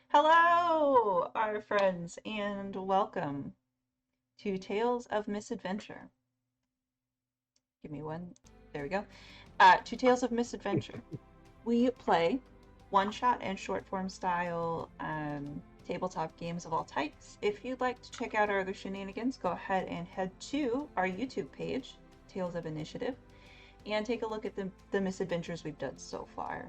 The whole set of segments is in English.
Hello, our friends, and welcome to Tales of Misadventure. Give me one. There we go. To Tales of Misadventure. We play one-shot and short-form style tabletop games of all types. If you'd like to check out our other shenanigans, go ahead and head to our YouTube page, Tales of Initiative, and take a look at the misadventures we've done so far.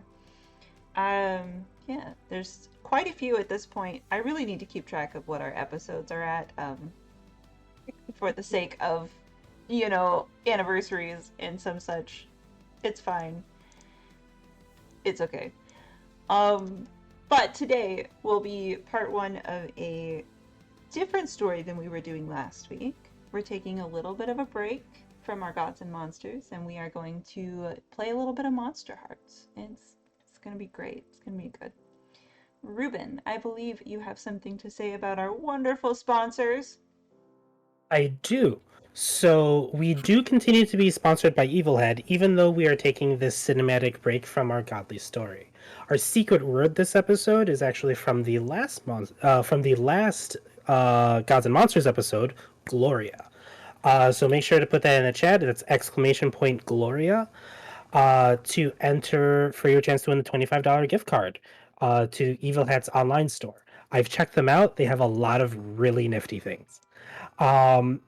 Yeah, there's quite a few at this point. I really need to keep track of what our episodes are at, for the sake of, anniversaries and some such. It's fine. It's okay. But today will be part one of a different story than we were doing last week. We're taking a little bit of a break from our gods and monsters, and we are going to play a little bit of Monster Hearts. It's going to be great. It's going to be good. Ruben, I believe you have something to say about our wonderful sponsors. I do. So we do continue to be sponsored by Evilhead, even though we are taking this cinematic break from our godly story. Our secret word this episode is actually from the last Gods and Monsters episode, Gloria. So make sure to put that in the chat. That's exclamation point Gloria to enter for your chance to win the $25 gift card to Evilhead's online store. I've checked them out. They have a lot of really nifty things.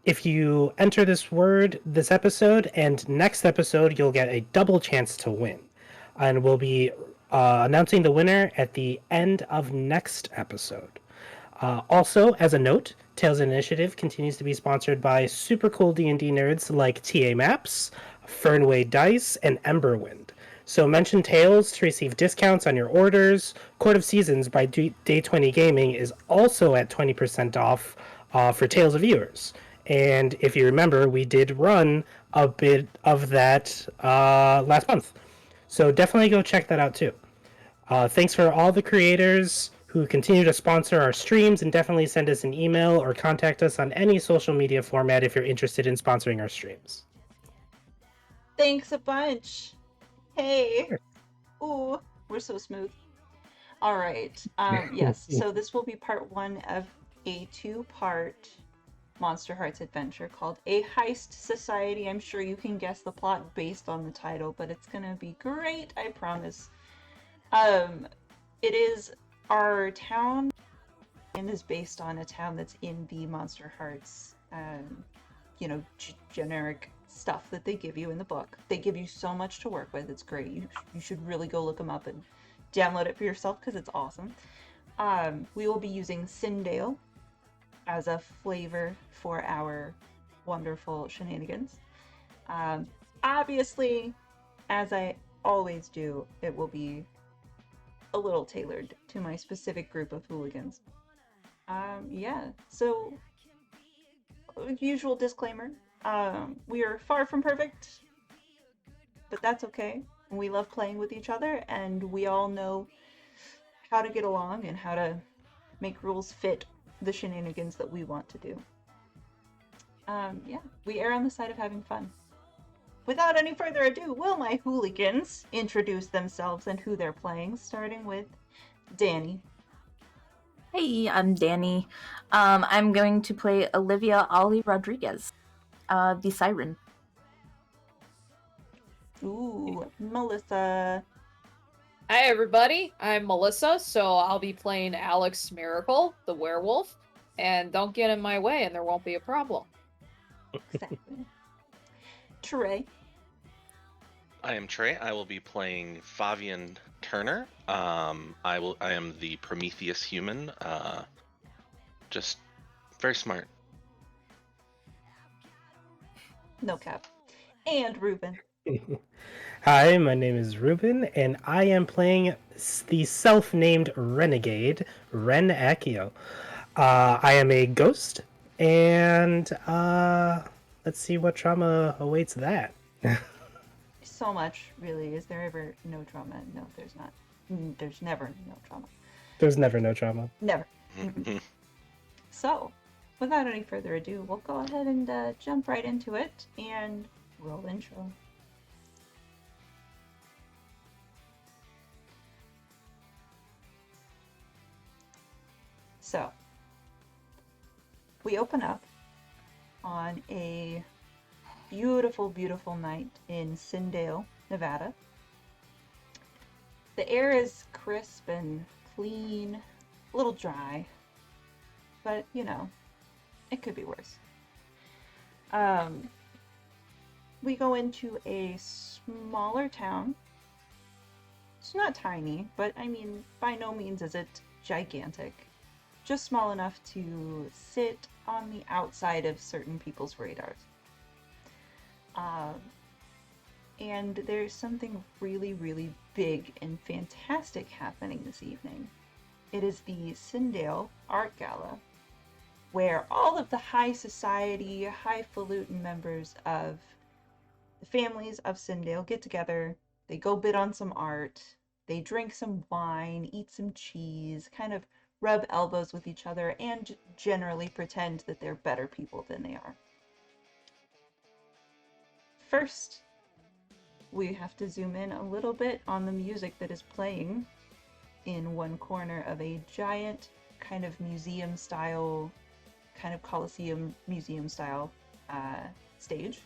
If you enter this word this episode and next episode, you'll get a double chance to win. And we'll be announcing the winner at the end of next episode. Also, as a note, Tales Initiative continues to be sponsored by super cool D&D nerds like TA Maps, Fernway Dice, and Emberwind. So mention Tales to receive discounts on your orders. Court of Seasons by Day 20 Gaming is also at 20% off for Tales of viewers. And if you remember, we did run a bit of that last month. So definitely go check that out too. Thanks for all the creators who continue to sponsor our streams, and definitely send us an email or contact us on any social media format if you're interested in sponsoring our streams. Thanks a bunch. Hey. Ooh, we're so smooth. All right. Yes, so this will be part one of a two-part Monster Hearts adventure called A Heist Society. I'm sure you can guess the plot based on the title, but it's gonna be great, I promise. It is our town and is based on a town that's in the Monster Hearts, generic stuff that they give you in the book. They give you so much to work with. It's great. You should really go look them up and download it for yourself because it's awesome. We will be using Sindale as a flavor for our wonderful shenanigans. Obviously, as I always do, it will be a little tailored to my specific group of hooligans. Yeah, so usual disclaimer, we are far from perfect, but that's okay. We love playing with each other, and we all know how to get along and how to make rules fit the shenanigans that we want to do. Yeah, we err on the side of having fun. Without any further ado, will my hooligans introduce themselves and who they're playing, starting with Danny. Hey, I'm Danny. I'm going to play Olivia Rodriguez, the Siren. Ooh, Melissa. Hi everybody, I'm Melissa, so I'll be playing Alex Miracle, the werewolf, and don't get in my way and there won't be a problem. Exactly. Trey. I am Trey. I will be playing Fabian Turner. I am the Prometheus human. Just very smart. No cap. And Ruben. Hi, my name is Ruben, and I am playing the self-named renegade, Ren Akio. I am a ghost, and let's see what trauma awaits that. So much, really. Is there ever no trauma? No, there's not. There's never no trauma. There's never no trauma. Never. So, without any further ado, we'll go ahead and jump right into it and roll intro. So, we open up on a beautiful, beautiful night in Sindale, Nevada. The air is crisp and clean, a little dry, but you know, it could be worse. We go into a smaller town. It's not tiny, but I mean, by no means is it gigantic. Just small enough to sit on the outside of certain people's radars. And there's something really, really big and fantastic happening this evening. It is the Sindale Art Gala, where all of the high society, highfalutin members of the families of Sindale get together, they go bid on some art, they drink some wine, eat some cheese, kind of rub elbows with each other, and generally pretend that they're better people than they are. First, we have to zoom in a little bit on the music that is playing in one corner of a giant kind of museum style, kind of Colosseum museum style stage.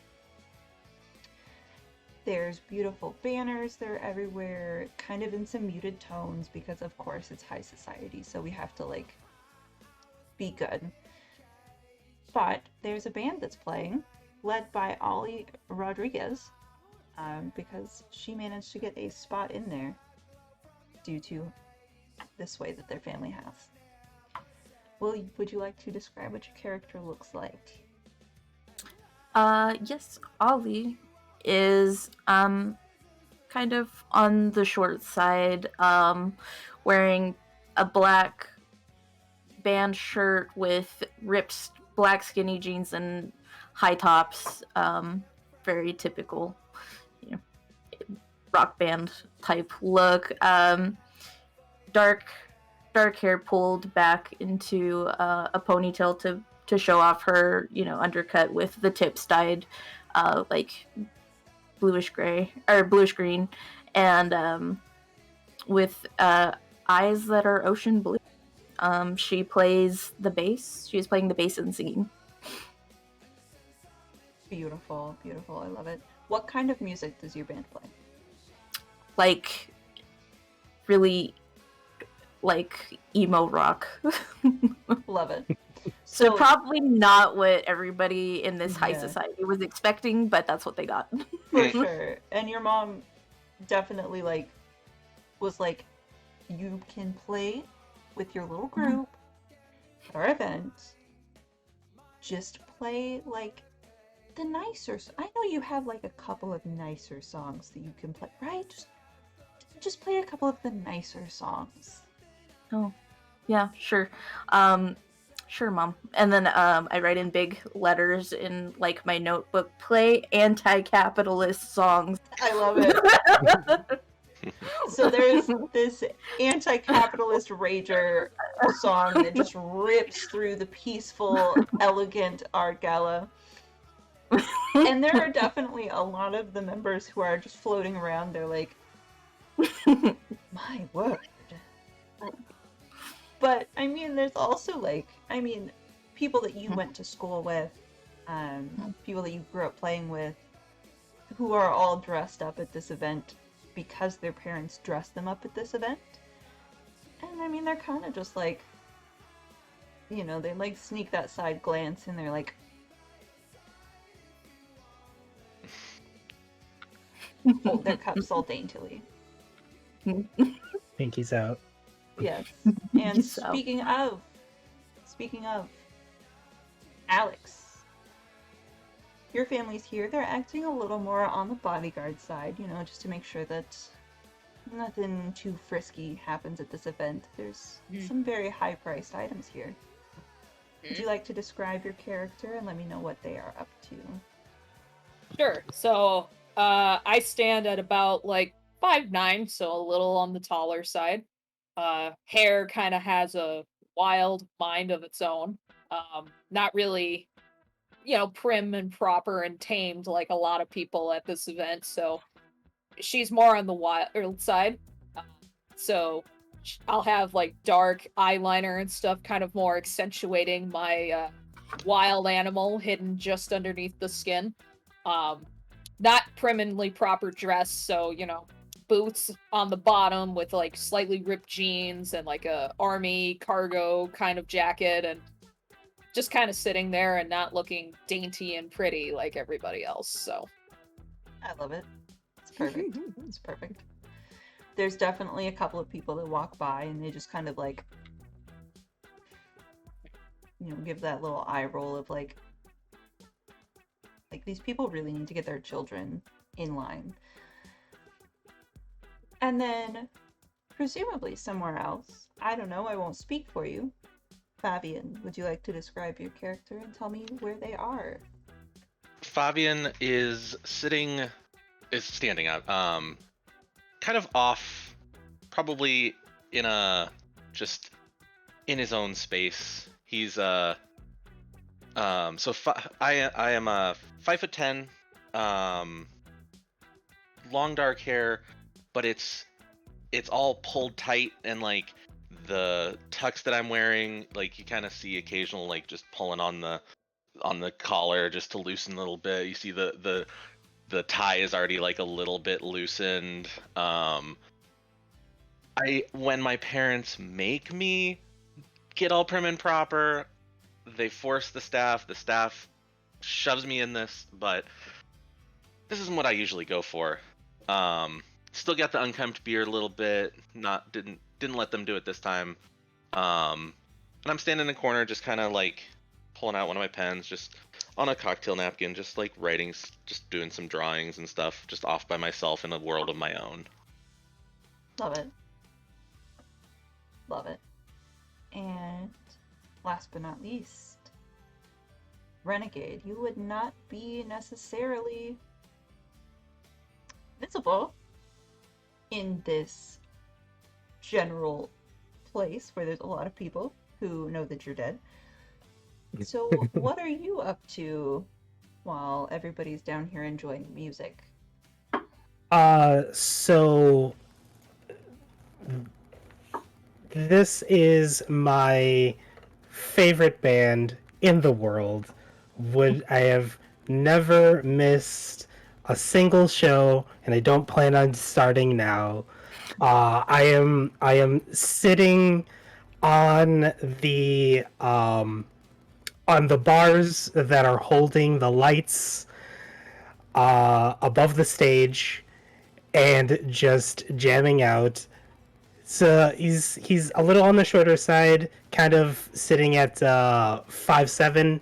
There's beautiful banners that are everywhere, kind of in some muted tones because of course it's high society, so we have to like be good. But there's a band that's playing, led by Olivia Rodriguez, because she managed to get a spot in there due to this way that their family has. Would you like to describe what your character looks like? Yes, Ollie is kind of on the short side, wearing a black band shirt with ripped black skinny jeans and high tops, very typical, you know, rock band type look. Dark hair pulled back into a ponytail to show off her, undercut with the tips dyed like bluish gray or bluish green, and with eyes that are ocean blue. She plays the bass. She was playing the bass and singing. Beautiful, beautiful. I love it. What kind of music does your band play? Like, really, like emo rock. Love it. So probably not what everybody in this high Yeah. society was expecting, but that's what they got. For sure. And your mom definitely was like, you can play with your little group at our event. Just play like the nicer. I know you have like a couple of nicer songs that you can play, right? Just play a couple of the nicer songs. Oh, yeah, sure. Sure, Mom. And then I write in big letters in like my notebook, play anti-capitalist songs. I love it. So there's this anti-capitalist rager song that just rips through the peaceful, elegant art gala. And there are definitely a lot of the members who are just floating around. They're like, my word. But, I mean, there's also, people that you went to school with, people that you grew up playing with, who are all dressed up at this event because their parents dressed them up at this event. And, I mean, they're kind of just like, they, sneak that side glance, and they're like, hold their cups all daintily. Pinkies out. Yes. And speaking of Alex, your family's here. They're acting a little more on the bodyguard side, just to make sure that nothing too frisky happens at this event. There's some very high-priced items here. Would you like to describe your character and let me know what they are up to? Sure. So, I stand at about 5'9", so a little on the taller side. Hair kind of has a wild mind of its own. Not really, prim and proper and tamed like a lot of people at this event. So she's more on the wild side. So I'll have like dark eyeliner and stuff, kind of more accentuating my wild animal hidden just underneath the skin. Not primly proper dress, so boots on the bottom with like slightly ripped jeans and like a army cargo kind of jacket, and just kind of sitting there and not looking dainty and pretty like everybody else. So I love it. It's perfect. It's perfect. There's definitely a couple of people that walk by and they just kind of like, give that little eye roll of like these people really need to get their children in line. And then, presumably somewhere else, I don't know, I won't speak for you. Fabian, would you like to describe your character and tell me where they are? Fabian is standing up, kind of off, probably just in his own space. He's I am 5'10", long dark hair, but it's all pulled tight, and like the tux that I'm wearing, like you kind of see occasional like just pulling on the collar just to loosen a little bit. You see the tie is already like a little bit loosened. When my parents make me get all prim and proper, they force the staff shoves me in this, but this isn't what I usually go for. Still got the unkempt beard a little bit, didn't let them do it this time. And I'm standing in a corner just kind of like pulling out one of my pens, just on a cocktail napkin, just like writing, just doing some drawings and stuff, just off by myself in a world of my own. Love it. Love it. And last but not least, Renegade. You would not be necessarily visible in this general place where there's a lot of people who know that you're dead. So what are you up to while everybody's down here enjoying music? So this is my favorite band in the world. I have never missed a single show, and I don't plan on starting now. I am sitting on the bars that are holding the lights above the stage, and just jamming out. So he's a little on the shorter side, kind of sitting at 5'7",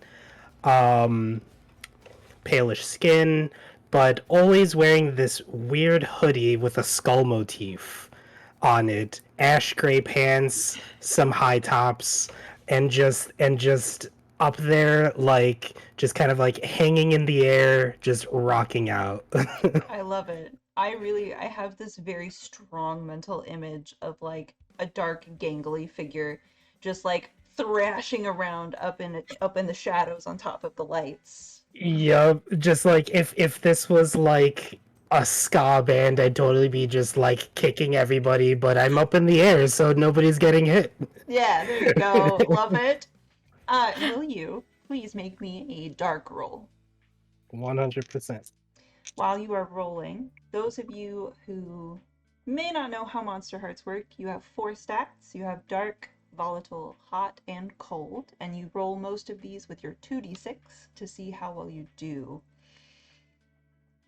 palish skin, but always wearing this weird hoodie with a skull motif on it, ash gray pants, some high tops, and just up there, like just kind of like hanging in the air, just rocking out. I love it. I have this very strong mental image of like a dark, gangly figure just like thrashing around up in the shadows on top of the lights. Yup, just like if this was like a ska band, I'd totally be just like kicking everybody, but I'm up in the air, so nobody's getting hit. Yeah, there you go. Love it. Will you please make me a dark roll? 100%. While you are rolling, those of you who may not know how Monster Hearts work, you have 4 stats. You have dark, volatile, hot, and cold, and you roll most of these with your 2d6 to see how well you do.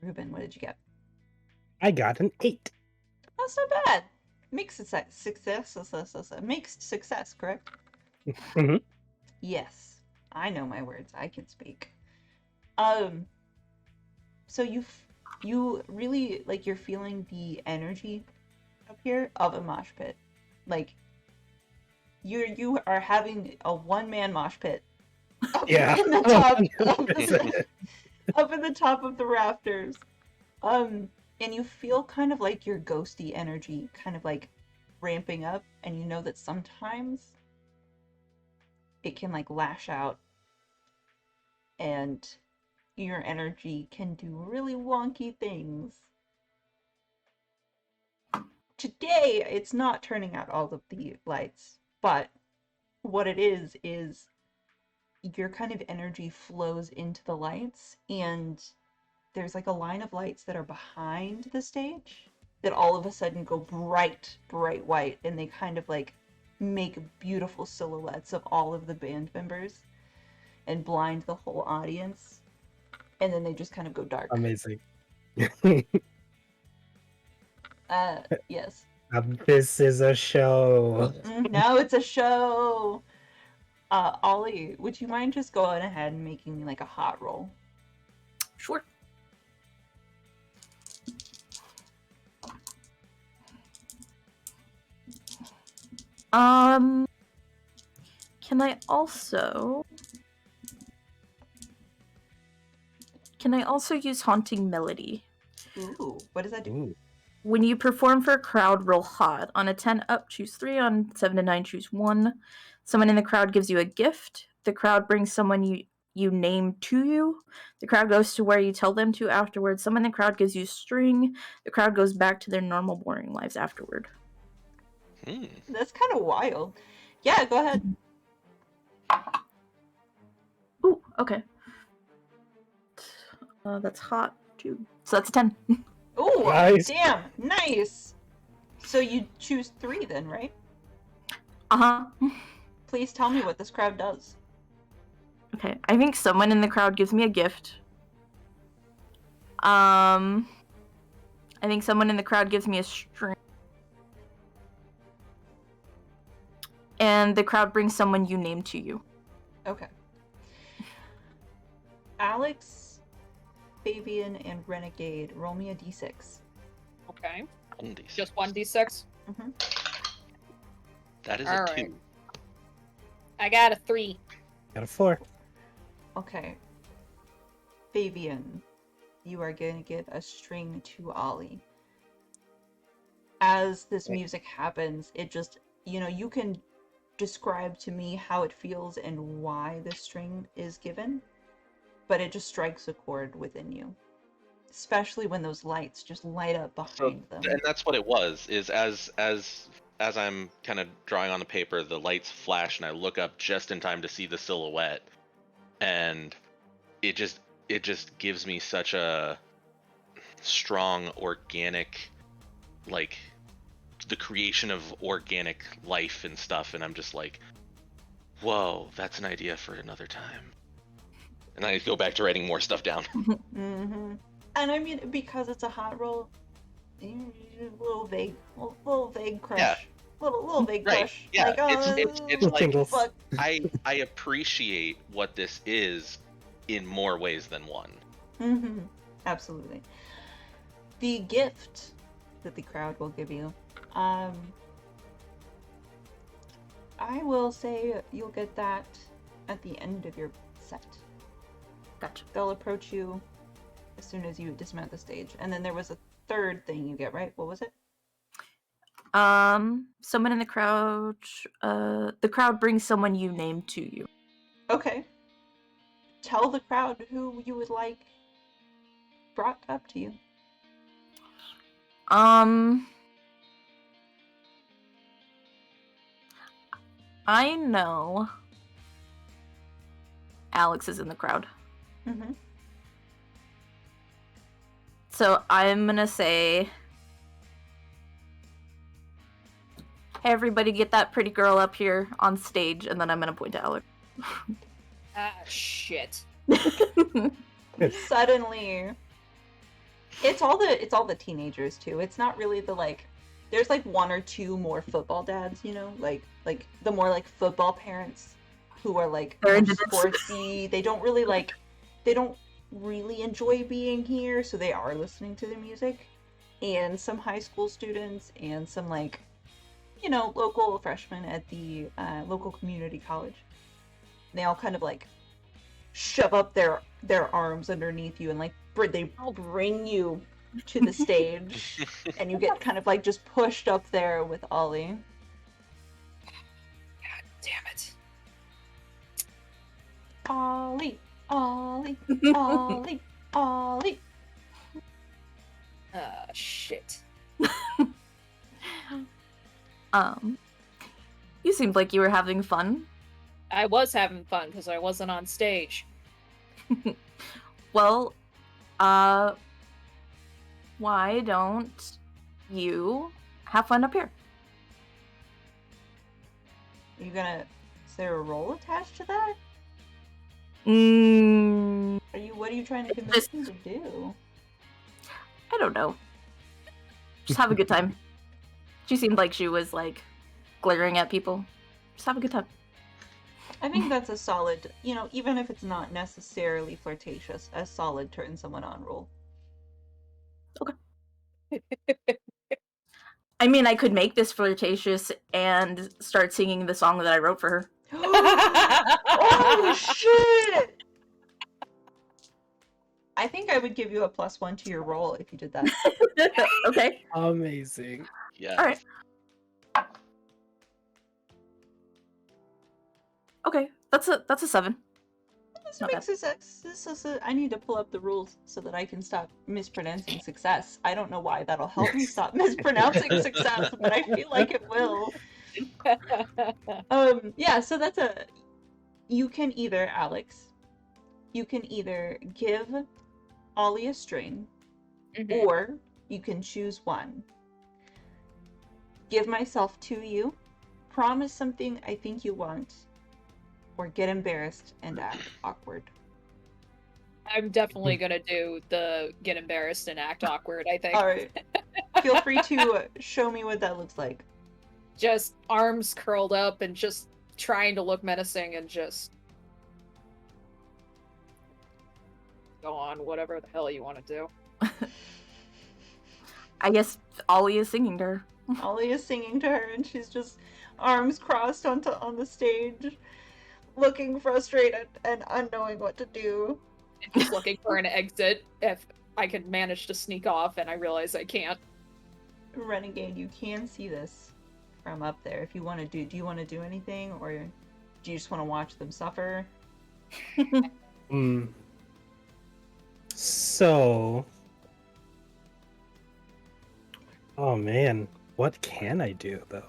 Ruben, what did you get? I got an 8. That's not bad. Mixed success, correct? Mhm. Yes, I know my words. I can speak. So you really like you're feeling the energy up here of a mosh pit. Like you are having a one-man mosh pit up Yeah. in the top of 100%. up in the top of the rafters. And you feel kind of like your ghosty energy kind of like ramping up, and you know that sometimes it can like lash out and your energy can do really wonky things. today it's not turning out all of the lights, but what it is your kind of energy flows into the lights, and there's like a line of lights that are behind the stage that all of a sudden go bright, bright white, and they kind of like make beautiful silhouettes of all of the band members and blind the whole audience, and then they just kind of go dark. Amazing. Yes. This is a show. Now it's a show. Ollie, would you mind just going ahead and making me like a hot roll? Sure. Can I also use Haunting Melody? Ooh, what does that do? Ooh. When you perform for a crowd, roll hot. On a 10 up, choose 3. On 7 to 9, choose 1. Someone in the crowd gives you a gift. The crowd brings someone you name to you. The crowd goes to where you tell them to afterwards. Someone in the crowd gives you string. The crowd goes back to their normal, boring lives afterward. That's kind of wild. Yeah, go ahead. Ooh, okay. That's hot, too. So that's a 10. Ooh, Nice. damn, nice. So you choose 3 then, right? Uh-huh. Please tell me what this crowd does. Okay, I think someone in the crowd gives me a gift. I think someone in the crowd gives me a string. And the crowd brings someone you name to you. Okay. Alex, Fabian, and Renegade, roll me a d6. Okay. 1d6. Just 1d6. Mm-hmm. That is All a right. 2. I got a 3. Got a 4. Okay. Fabian, you are going to give a string to Ollie. As this music happens, it just, you can describe to me how it feels and why the string is given, but it just strikes a chord within you. Especially when those lights just light up behind them. And that's what it was, is as I'm kind of drawing on the paper, the lights flash and I look up just in time to see the silhouette, and it just gives me such a strong organic, like the creation of organic life and stuff, and I'm just like, whoa, that's an idea for another time. And I go back to writing more stuff down. Mm-hmm. And I mean, because it's a hot roll, a little vague crush. Yeah. Little vague Right. crush. Yeah. Like, It's like, Tingles. fuck. I appreciate what this is in more ways than one. Mm-hmm. Absolutely. The gift that the crowd will give you, I will say you'll get that at the end of your set. Gotcha. They'll approach you as soon as you dismount the stage. And then there was a third thing you get, right? What was it? Someone in the crowd brings someone you name to you. Okay. Tell the crowd who you would like brought up to you. I know Alex is in the crowd. Mm-hmm. So I'm gonna say, hey everybody, get that pretty girl up here on stage, and then I'm gonna point to Alex. Ah, shit. Suddenly, it's all the teenagers too. It's not really the like. There's like 1 or 2 more football dads, like the more like football parents who are like They're more into this. sportsy. They don't really enjoy being here, so they are listening to the music. And some high school students and some like, local freshmen at the local community college. They all kind of like shove up their arms underneath you and like they bring you to the stage, and you get kind of like just pushed up there with Ollie. God damn it. Ollie, Ollie, Ollie, Ollie. Shit. You seemed like you were having fun. I was having fun because I wasn't on stage. Well, why don't you have fun up here? Are you gonna... Is there a role attached to that? What are you trying to convince me to do? I don't know. Just have a good time. She seemed like she was, like, glaring at people. Just have a good time. I think that's a solid, even if it's not necessarily flirtatious, a solid turn someone on role. I mean, I could make this flirtatious and start singing the song that I wrote for her. Oh, shit! I think I would give you a +1 to your roll if you did that. Okay. Amazing. Yeah. All right. Okay, that's a 7. This Not makes I need to pull up the rules so that I can stop mispronouncing success. I don't know why that'll help me stop mispronouncing success, but I feel like it will. Yeah, so that's you can either, Alex, you can either give Ollie a string, or you can choose one. Give myself to you, promise something I think you want, or get embarrassed and act awkward. I'm definitely gonna do the get embarrassed and act awkward, I think. Alright. Feel free to show me what that looks like. Just arms curled up and just trying to look menacing and just go on whatever the hell you want to do. I guess Ollie is singing to her. Ollie is singing to her and she's just arms crossed on the stage, looking frustrated and unknowing what to do. Just looking for an exit if I can manage to sneak off, and I realize I can't. Renegade, you can see this from up there. If you want to do you want to do anything, or do you just want to watch them suffer? So, oh man, what can I do though?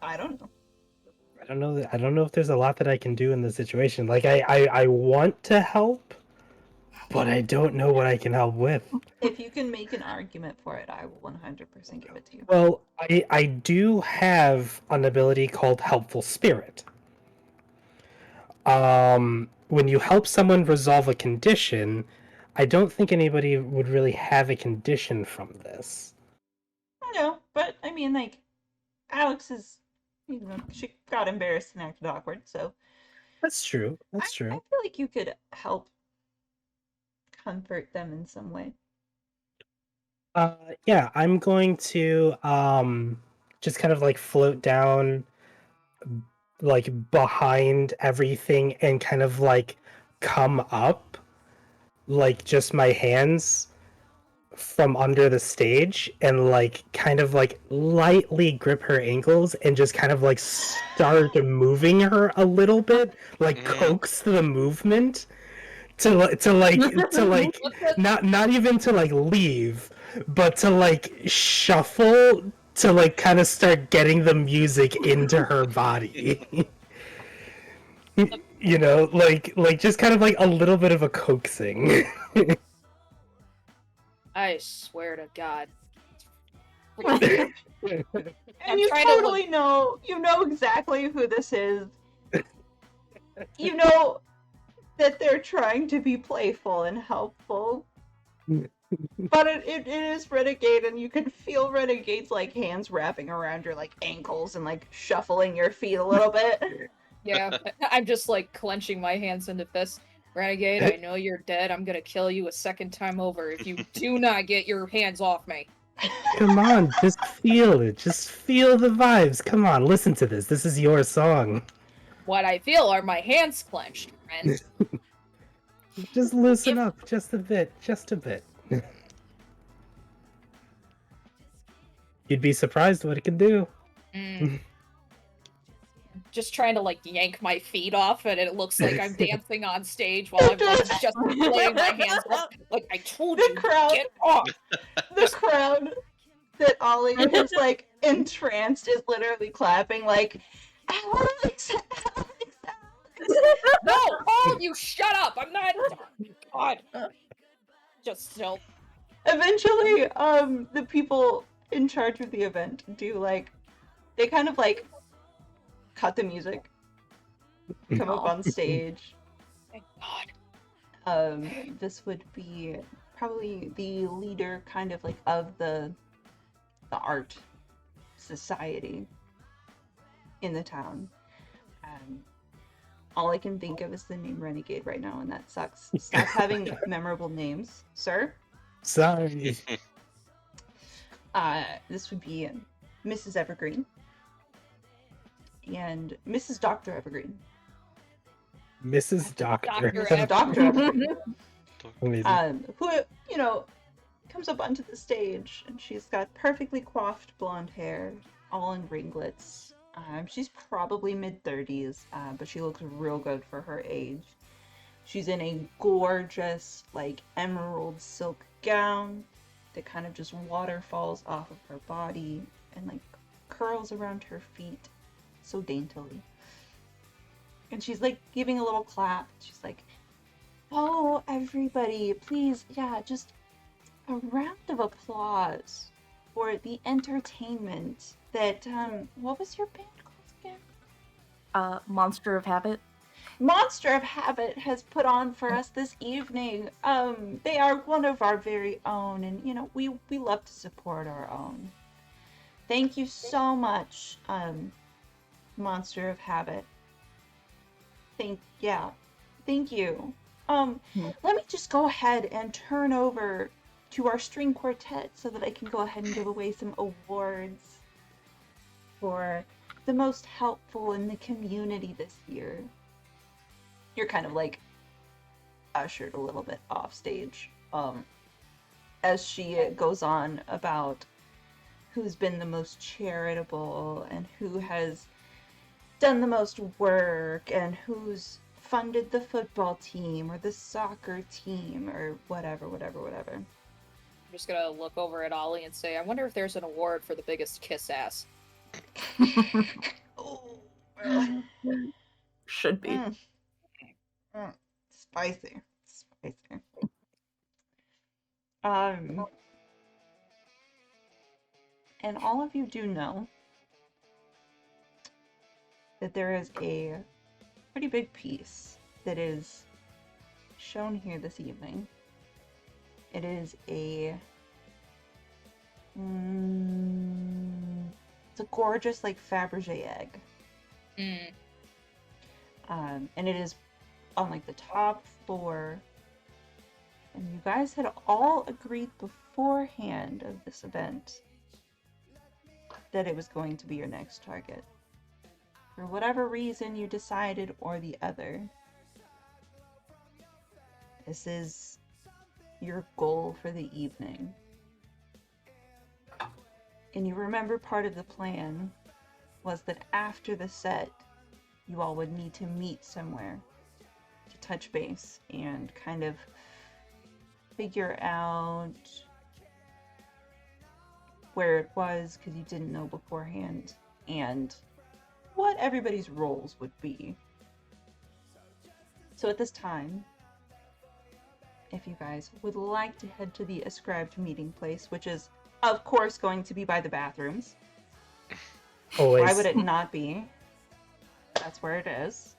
I don't know. I don't know if there's a lot that I can do in this situation. Like I want to help, but I don't know what I can help with. If you can make an argument for it, I will 100% give it to you. Well, I do have an ability called Helpful Spirit. When you help someone resolve a condition, I don't think anybody would really have a condition from this. No, but I mean, like, Alex is, she got embarrassed and acted awkward, so. That's true. That's true. I feel like you could help comfort them in some way. Yeah, I'm going to just kind of like float down like behind everything and kind of like come up like just my hands from under the stage and like kind of like lightly grip her ankles and just kind of like start moving her a little bit, like coax the movement to like not even to like leave, but to like shuffle to like kind of start getting the music into her body. You know, like just kind of like a little bit of a coaxing. I swear to God. And I'm you trying to totally know, you know exactly who this is. You know that they're trying to be playful and helpful. But it is Renegade, and you can feel Renegade's like hands wrapping around your like ankles and like shuffling your feet a little bit. Yeah, I'm just like clenching my hands into fists. Renegade, I know you're dead. I'm gonna kill you a second time over if you do not get your hands off me. Come on, just feel it. Just feel the vibes. Come on, listen to this. This is your song. What I feel are my hands clenched, friend. Just loosen up just a bit. Just a bit. You'd be surprised what it can do. Just trying to like yank my feet off, and it looks like I'm dancing on stage while I'm like, just laying my hands up. Like I told you, crowd, get off. the crowd that Ollie has like entranced is literally clapping like, Alex, Alex, No! Oh, you shut up! I'm not. God. Just still. Eventually, the people in charge of the event do like, they kind of like cut the music, come up Aw. on stage. Thank God. This would be probably the leader kind of like of the art society in the town. All I can think of is the name Renegade right now, and that sucks. Stop having memorable names, sir. Sorry. This would be Mrs. Evergreen and Mrs. Dr. Evergreen. Mrs. Doctor. Dr. Dr. Evergreen. Amazing. Who, you know, comes up onto the stage, and she's got perfectly coiffed blonde hair, all in ringlets. She's probably mid-30s, but she looks real good for her age. She's in a gorgeous, like, emerald silk gown that kind of just waterfalls off of her body and, like, curls around her feet so daintily. And she's, like, giving a little clap. She's like, oh, everybody, please, yeah, just a round of applause for the entertainment that, what was your band called again? Monster of Habit. Monster of Habit has put on for us this evening. They are one of our very own, and, you know, we love to support our own. Thank you so much, Monster of Habit. Thank you. Let me just go ahead and turn over to our string quartet so that I can go ahead and give away some awards for the most helpful in the community this year. You're kind of like ushered a little bit off stage as she goes on about who's been the most charitable and who has done the most work and who's funded the football team or the soccer team or whatever. I'm just gonna look over at Ollie and say, I wonder if there's an award for the biggest kiss ass. Oh, Should be. Spicy. And all of you do know that there is a pretty big piece that is shown here this evening. It is it's a gorgeous, like, Faberge egg. And it is on, like, the top floor. And you guys had all agreed beforehand of this event that it was going to be your next target. For whatever reason you decided or the other, this is your goal for the evening. And you remember part of the plan was that after the set, you all would need to meet somewhere to touch base and kind of figure out where it was, because you didn't know beforehand, and what everybody's roles would be. So at this time, if you guys would like to head to the ascribed meeting place, which is, of course, going to be by the bathrooms. Always. Why would it not be? That's where it is.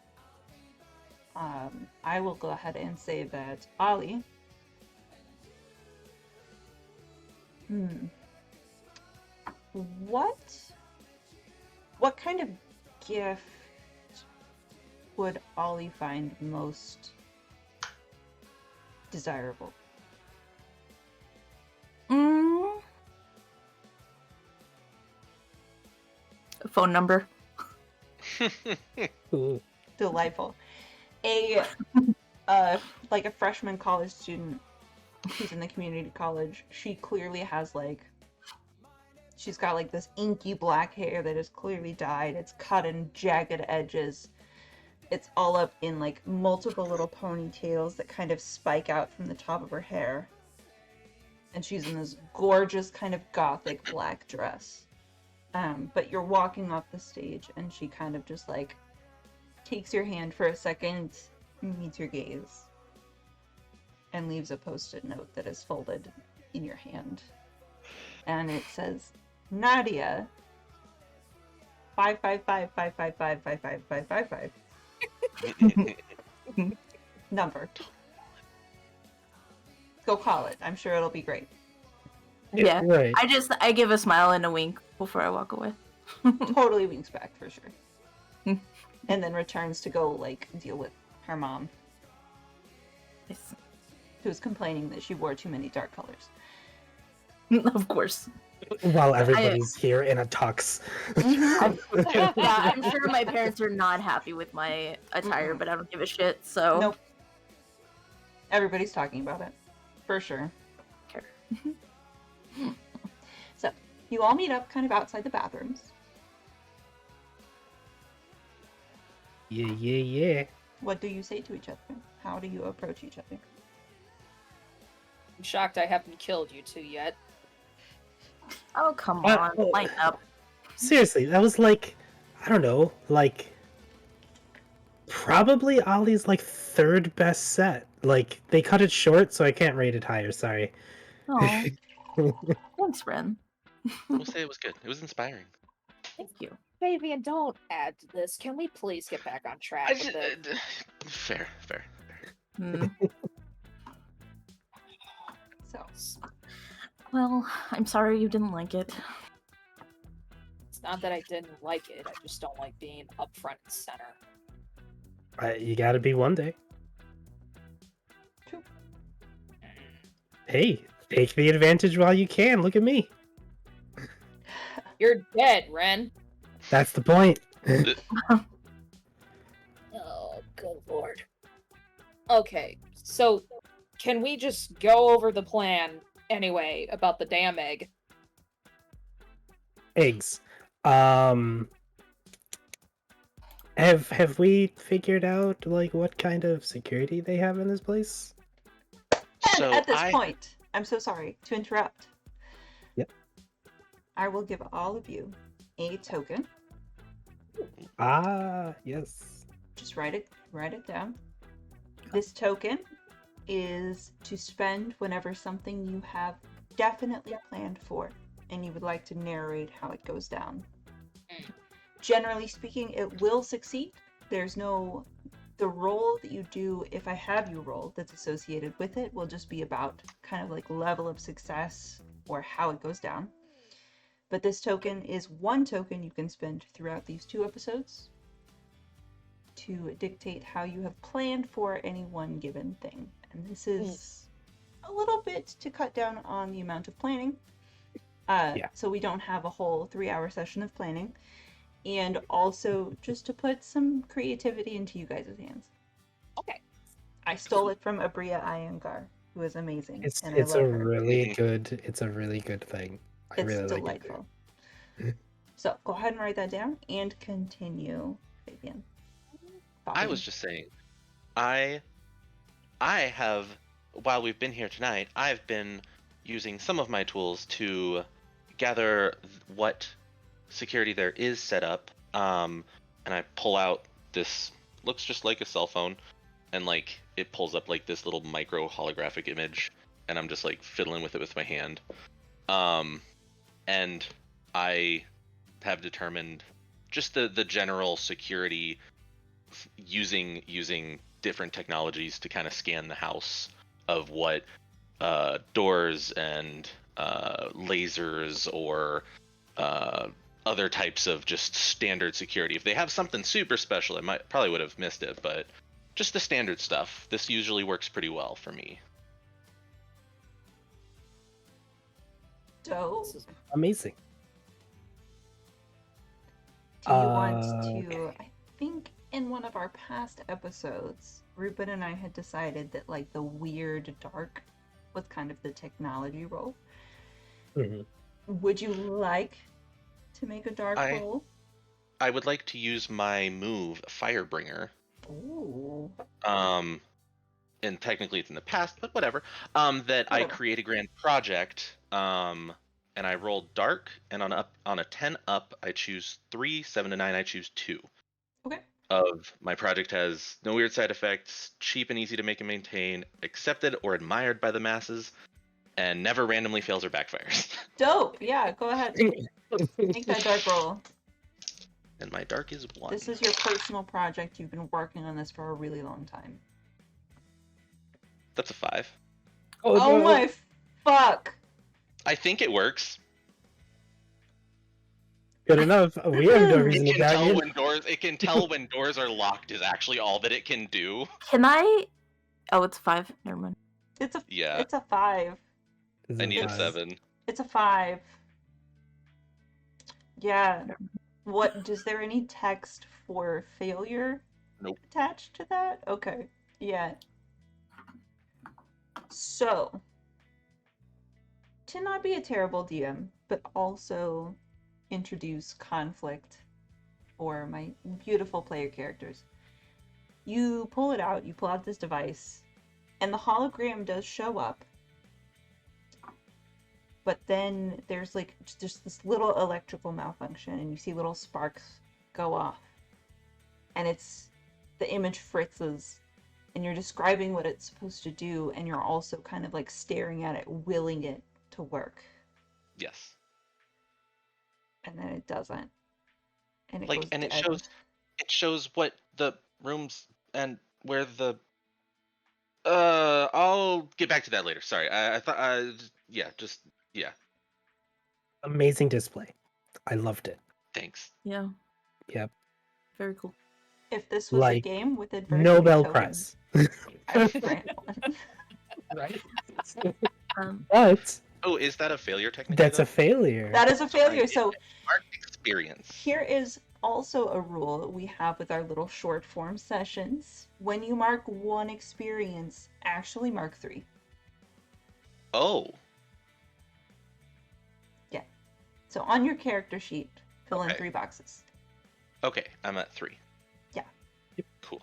I will go ahead and say that Ollie. What kind of gift would Ollie find most desirable? A phone number. Ooh. Delightful. Like a freshman college student who's in the community college, she clearly has, like, she's got, like, this inky black hair that is clearly dyed. It's cut in jagged edges. It's all up in, like, multiple little ponytails that kind of spike out from the top of her hair. And she's in this gorgeous kind of gothic black dress. But you're walking off the stage, and she kind of just like takes your hand for a second, meets your gaze, and leaves a post-it note that is folded in your hand. And it says, Nadia, 555-555-555-555 number. Go call it. I'm sure it'll be great. Yeah. Right. I give a smile and a wink before I walk away. Totally winks back for sure. And then returns to go like deal with her mom, Yes. who's complaining that she wore too many dark colors. Of course. While everybody's here in a tux. Yeah, I'm sure my parents are not happy with my attire, but I don't give a shit, so... Nope. Everybody's talking about it. For sure. Care. So, you all meet up kind of outside the bathrooms. Yeah. What do you say to each other? How do you approach each other? I'm shocked I haven't killed you two yet. Oh, come Uh, on, oh. lighten up. Seriously, that was like, I don't know, like probably Ollie's like third best set. Like they cut it short, so I can't rate it higher. Sorry. Oh, thanks, Ren. We'll say it was good. It was inspiring. Thank you. Fabian, don't add to this. Can we please get back on track with it? Fair. Hmm. So, Well, I'm sorry you didn't like it. It's not that I didn't like it. I just don't like being up front and center. You gotta be one day. true. Hey, take the advantage while you can. Look at me. You're dead, Ren. That's the point. Oh, good lord. Okay, so can we just go over the plan anyway about the damn egg? Eggs. Have we figured out like what kind of security they have in this place? And So at this I point, I'm so sorry to interrupt. Yep. I will give all of you a token. Ah, yes. Just write it down. This token is to spend whenever something you have definitely planned for and you would like to narrate how it goes down. Generally speaking, it will succeed. There's no... The roll that you do, if I have you roll, that's associated with it, will just be about kind of like level of success or how it goes down. But this token is one token you can spend throughout these 2 episodes to dictate how you have planned for any one given thing. And this is a little bit to cut down on the amount of planning. So we don't have a whole 3-hour session of planning. And also just to put some creativity into you guys' hands. Okay. I stole it from Abria Iyengar, who is amazing. It's and a I love her. really good thing. I It's really delightful. So go ahead and write that down and continue, Fabian. I was just saying, I have, while we've been here tonight, I've been using some of my tools to gather what security there is set up, and I pull out this, looks just like a cell phone, and like it pulls up like this little micro holographic image, and I'm just like fiddling with it with my hand, and I have determined just the general security using different technologies to kind of scan the house of what doors and lasers or other types of just standard security. If they have something super special, I probably would have missed it, but just the standard stuff. This usually works pretty well for me. So, Amazing. do you want Okay. to... I think in one of our past episodes, Ruben and I had decided that like the weird dark was kind of the technology role. Mhm. Would you like to make a dark roll? I would like to use my move, Firebringer. Ooh. And technically it's in the past, but whatever. That I Whatever. create a grand project, and and I roll dark, and on a 10 up, I choose 3, 7 to 9, I choose 2. Okay. Of my project has no weird side effects, cheap and easy to make and maintain, accepted or admired by the masses, and never randomly fails or backfires. Dope. Yeah, go ahead. Make that dark roll. And my dark is 1. This is your personal project. You've been working on this for a really long time. That's a 5. Oh no. my fuck. I think it works. Good enough. We have no reason It to can doubt tell you. when doors. It can tell when doors are locked. Is actually all that it can do. Can I? Oh, it's 5. Never mind. It's a Yeah. It's a 5. This I is need a It's- 7. It's a 5. Yeah. What, is there any text for failure Nope. attached to that? Okay. Yeah. So, to not be a terrible DM, but also introduce conflict for my beautiful player characters, you pull it out, you pull out this device, and the hologram does show up. But then there's like just this little electrical malfunction, and you see little sparks go off. And it's the image fritzes, and you're describing what it's supposed to do, and you're also kind of like staring at it, willing it to work. Yes. And then it doesn't. And it Like, goes and it dead. shows what the rooms and where the. I'll get back to that later. Sorry, I thought. Yeah. Amazing display. I loved it. Thanks. Yeah. Yep. Very cool. If this was a Like, game with adversity Nobel tokens, Prize. I would grant one. Right? Um, But Oh, is that a failure technically? that's a failure. That is a failure. So Art experience. here is also a rule we have with our little short form sessions. When you mark 1 experience, actually mark 3. Oh. So on your character sheet, fill in Okay. 3 boxes. Okay, I'm at 3. Yeah. Cool.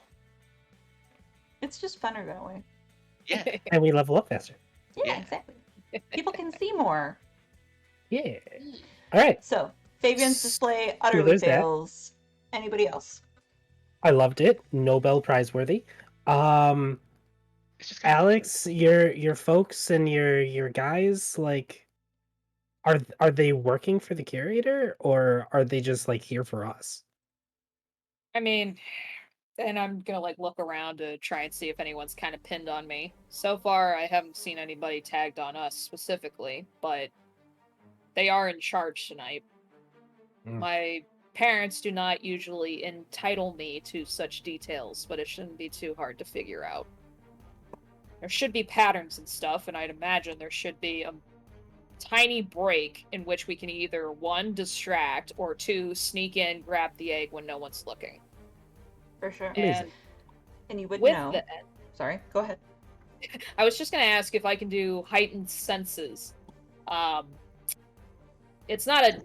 It's just funner that way. Yeah. And we level up faster. Yeah, Yeah. exactly. People can see more. Yeah. All right. So, Fabian's display So utterly there's that. fails. Anybody else? I loved it. Nobel Prize worthy. It's just kind of Alex, your folks and your guys, like, are they working for the curator, or are they just like here for us? I mean, and I'm gonna like look around to try and see if anyone's kind of pinned on me. So far, I haven't seen anybody tagged on us specifically, but they are in charge tonight. Mm. My parents do not usually entitle me to such details, but it shouldn't be too hard to figure out. There should be patterns and stuff, and I'd imagine there should be a tiny break in which we can either 1, distract, or 2, sneak in, grab the egg when no one's looking. For sure. Amazing. And you would With know. that, Sorry, go ahead. I was just gonna ask if I can do heightened senses. It's not a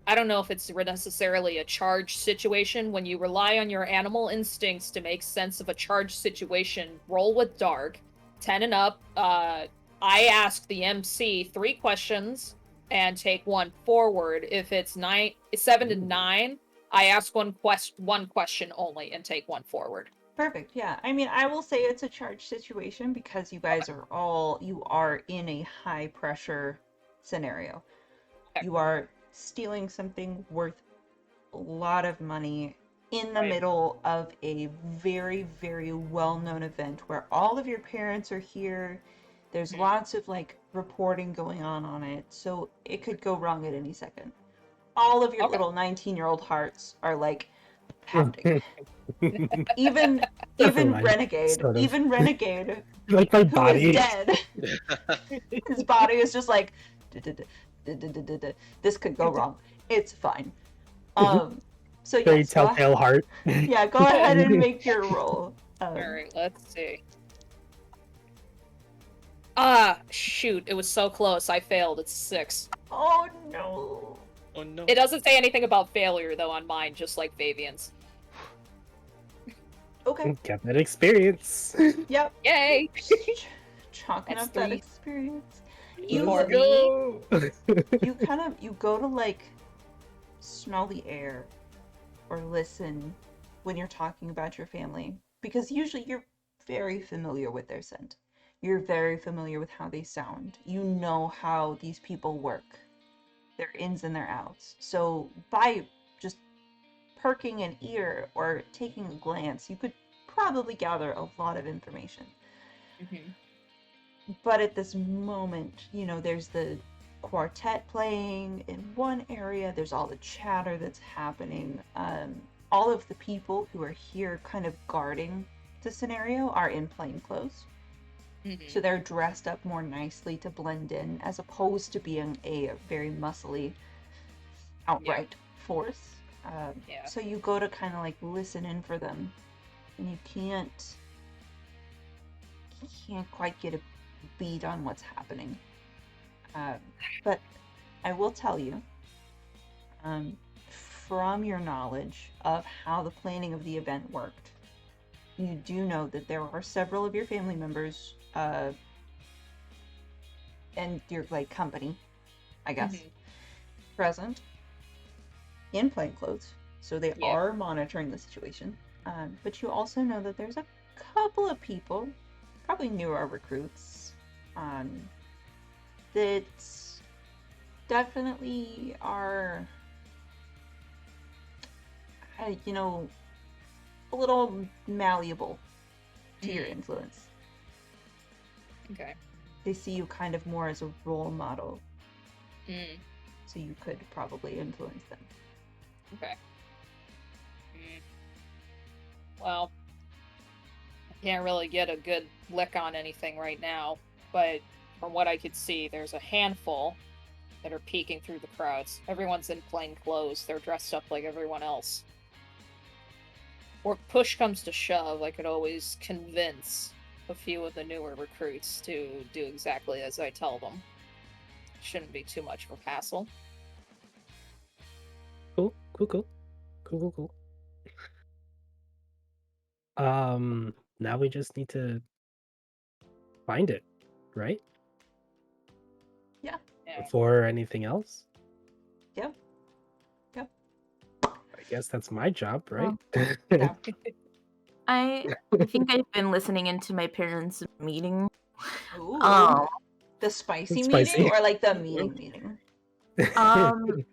I don't know if it's necessarily a charged situation. When you rely on your animal instincts to make sense of a charged situation, roll with dark, 10 and up. I ask the MC 3 questions and take 1 forward. If it's 7 to 9, I ask one question only and take 1 forward. Perfect. Yeah. I mean, I will say it's a charged situation because you guys you are in a high pressure scenario. Okay. You are stealing something worth a lot of money in the Right. middle of a very, very well-known event where all of your parents are here. There's Mhm. lots of like reporting going on it, so it could go wrong at any second. All of your Okay. little 19-year-old hearts are like pounding. Even Mine, Renegade, sort of. even Renegade, Like my who is body. dead, his body is just like, this could go wrong. It's fine. So Very yes, go telltale heart. yeah, go ahead and make your roll. Alright, let's see. Shoot, it was so close. I failed. It's 6. Oh no. Oh no. It doesn't say anything about failure, though, on mine, just like Fabian's. Okay. Get that experience. Yep. Yay! Chalking That's up that 3. experience. You For go. you go to like smell the air or listen when you're talking about your family, because usually you're very familiar with their scent. You're very familiar with how they sound. You know how these people work, their ins and their outs. So by just perking an ear or taking a glance, you could probably gather a lot of information. Mhm. But at this moment, there's the quartet playing in one area, there's all the chatter that's happening. All of the people who are here kind of guarding the scenario are in plain clothes. Mhm. So they're dressed up more nicely to blend in, as opposed to being a very muscly outright force. Yeah. So you go to kind of like listen in for them, and you can't quite get a beat on what's happening. But I will tell you, from your knowledge of how the planning of the event worked, you do know that there are several of your family members and your like company, I guess, Mhm. present in plain clothes, so they Yeah. are monitoring the situation. But you also know that there's a couple of people, probably newer recruits, that definitely are, a little malleable to your influence. Okay. They see you kind of more as a role model, Mm. so you could probably influence them. Okay. Mm. Well, I can't really get a good lick on anything right now, but from what I could see, there's a handful that are peeking through the crowds. Everyone's in plain clothes. They're dressed up like everyone else. Or push comes to shove, I could always convince a few of the newer recruits to do exactly as I tell them. Shouldn't be too much of a hassle. Cool. Now we just need to find it, right? Yeah. Yeah. Before anything else? Yep. I guess that's my job, right? Yeah. I think I've been listening into my parents' meeting. Ooh. Um, The spicy Spicy. meeting or like the meeting? um,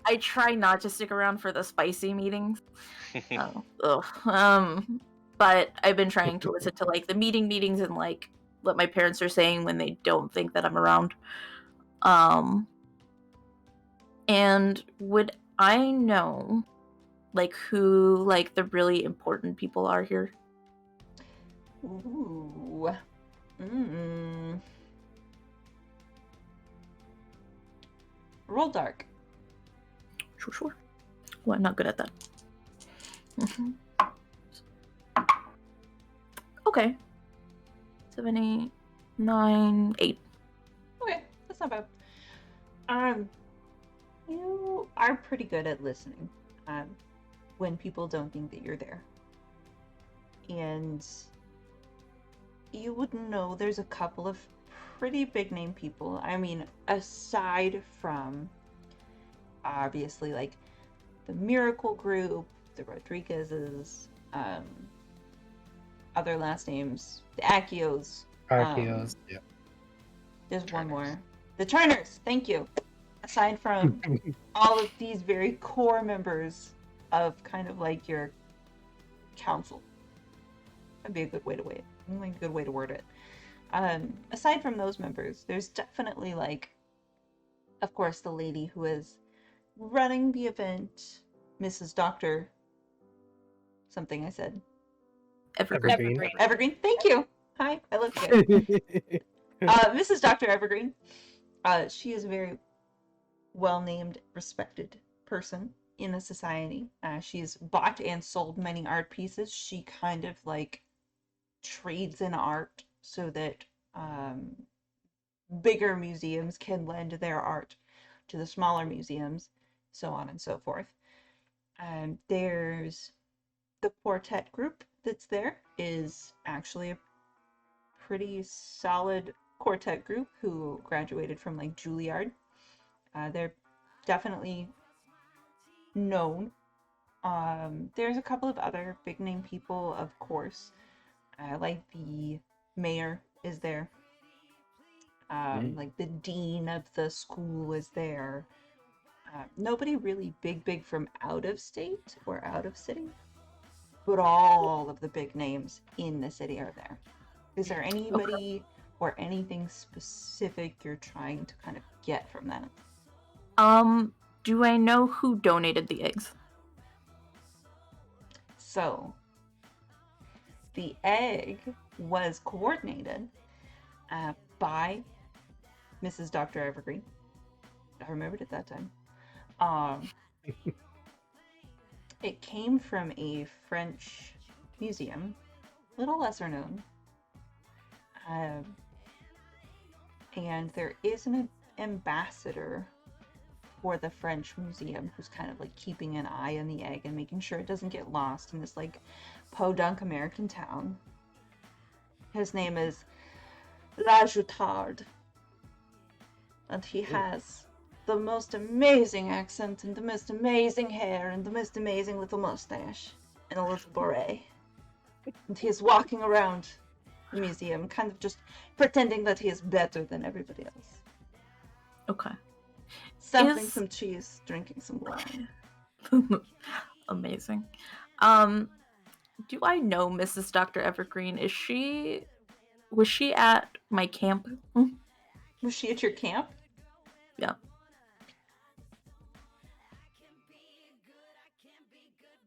I try not to stick around for the spicy meetings. But I've been trying to listen to like the meetings and like what my parents are saying when they don't think that I'm around. And would I know like who like the really important people are here? Ooh. Mm. Roll dark. Sure. Well, I'm not good at that. Okay. 7, 8, 9, 8. Okay, that's not bad. You are pretty good at listening. When people don't think that you're there. And you would know there's a couple of pretty big name people. I mean, aside from obviously like the Miracle Group, the Rodriguezes, other last names, the Accios. Archeos, yeah. There's one Turners. more. The Turners, thank you. Aside from all of these very core members of kind of like your council. That'd be a good way to word it. Aside from those members, there's definitely like, of course, the lady who is running the event, Mrs. Doctor. Something I said. Evergreen. Evergreen. Thank you. Hi, I look good. Mrs. Doctor Evergreen. She is a very well-named, respected person in the society. She's bought and sold many art pieces. She kind of like trades in art so that bigger museums can lend their art to the smaller museums, so on and so forth. There's the quartet group that's there is actually a pretty solid quartet group who graduated from like Juilliard. They're definitely known. There's a couple of other big name people, of course. Like the mayor is there. Like the dean of the school is there. Nobody really big from out of state or out of city, but all of the big names in the city are there. Is there anybody or anything specific you're trying to kind of get from that? Do I know who donated the eggs? So, the egg was coordinated by Mrs. Dr. Evergreen. I remembered it that time. It came from a French museum, a little lesser known. And there is an ambassador for the French museum who's kind of like keeping an eye on the egg and making sure it doesn't get lost in this like podunk American town. His name is La Joutard. And he has the most amazing accent and the most amazing hair and the most amazing little mustache and a little beret. And he is walking around the museum kind of just pretending that he is better than everybody else. Okay. Sampling some cheese, drinking some wine. Amazing. Do I know Mrs. Dr. Evergreen? Was she at my camp? Was she at your camp? Yeah.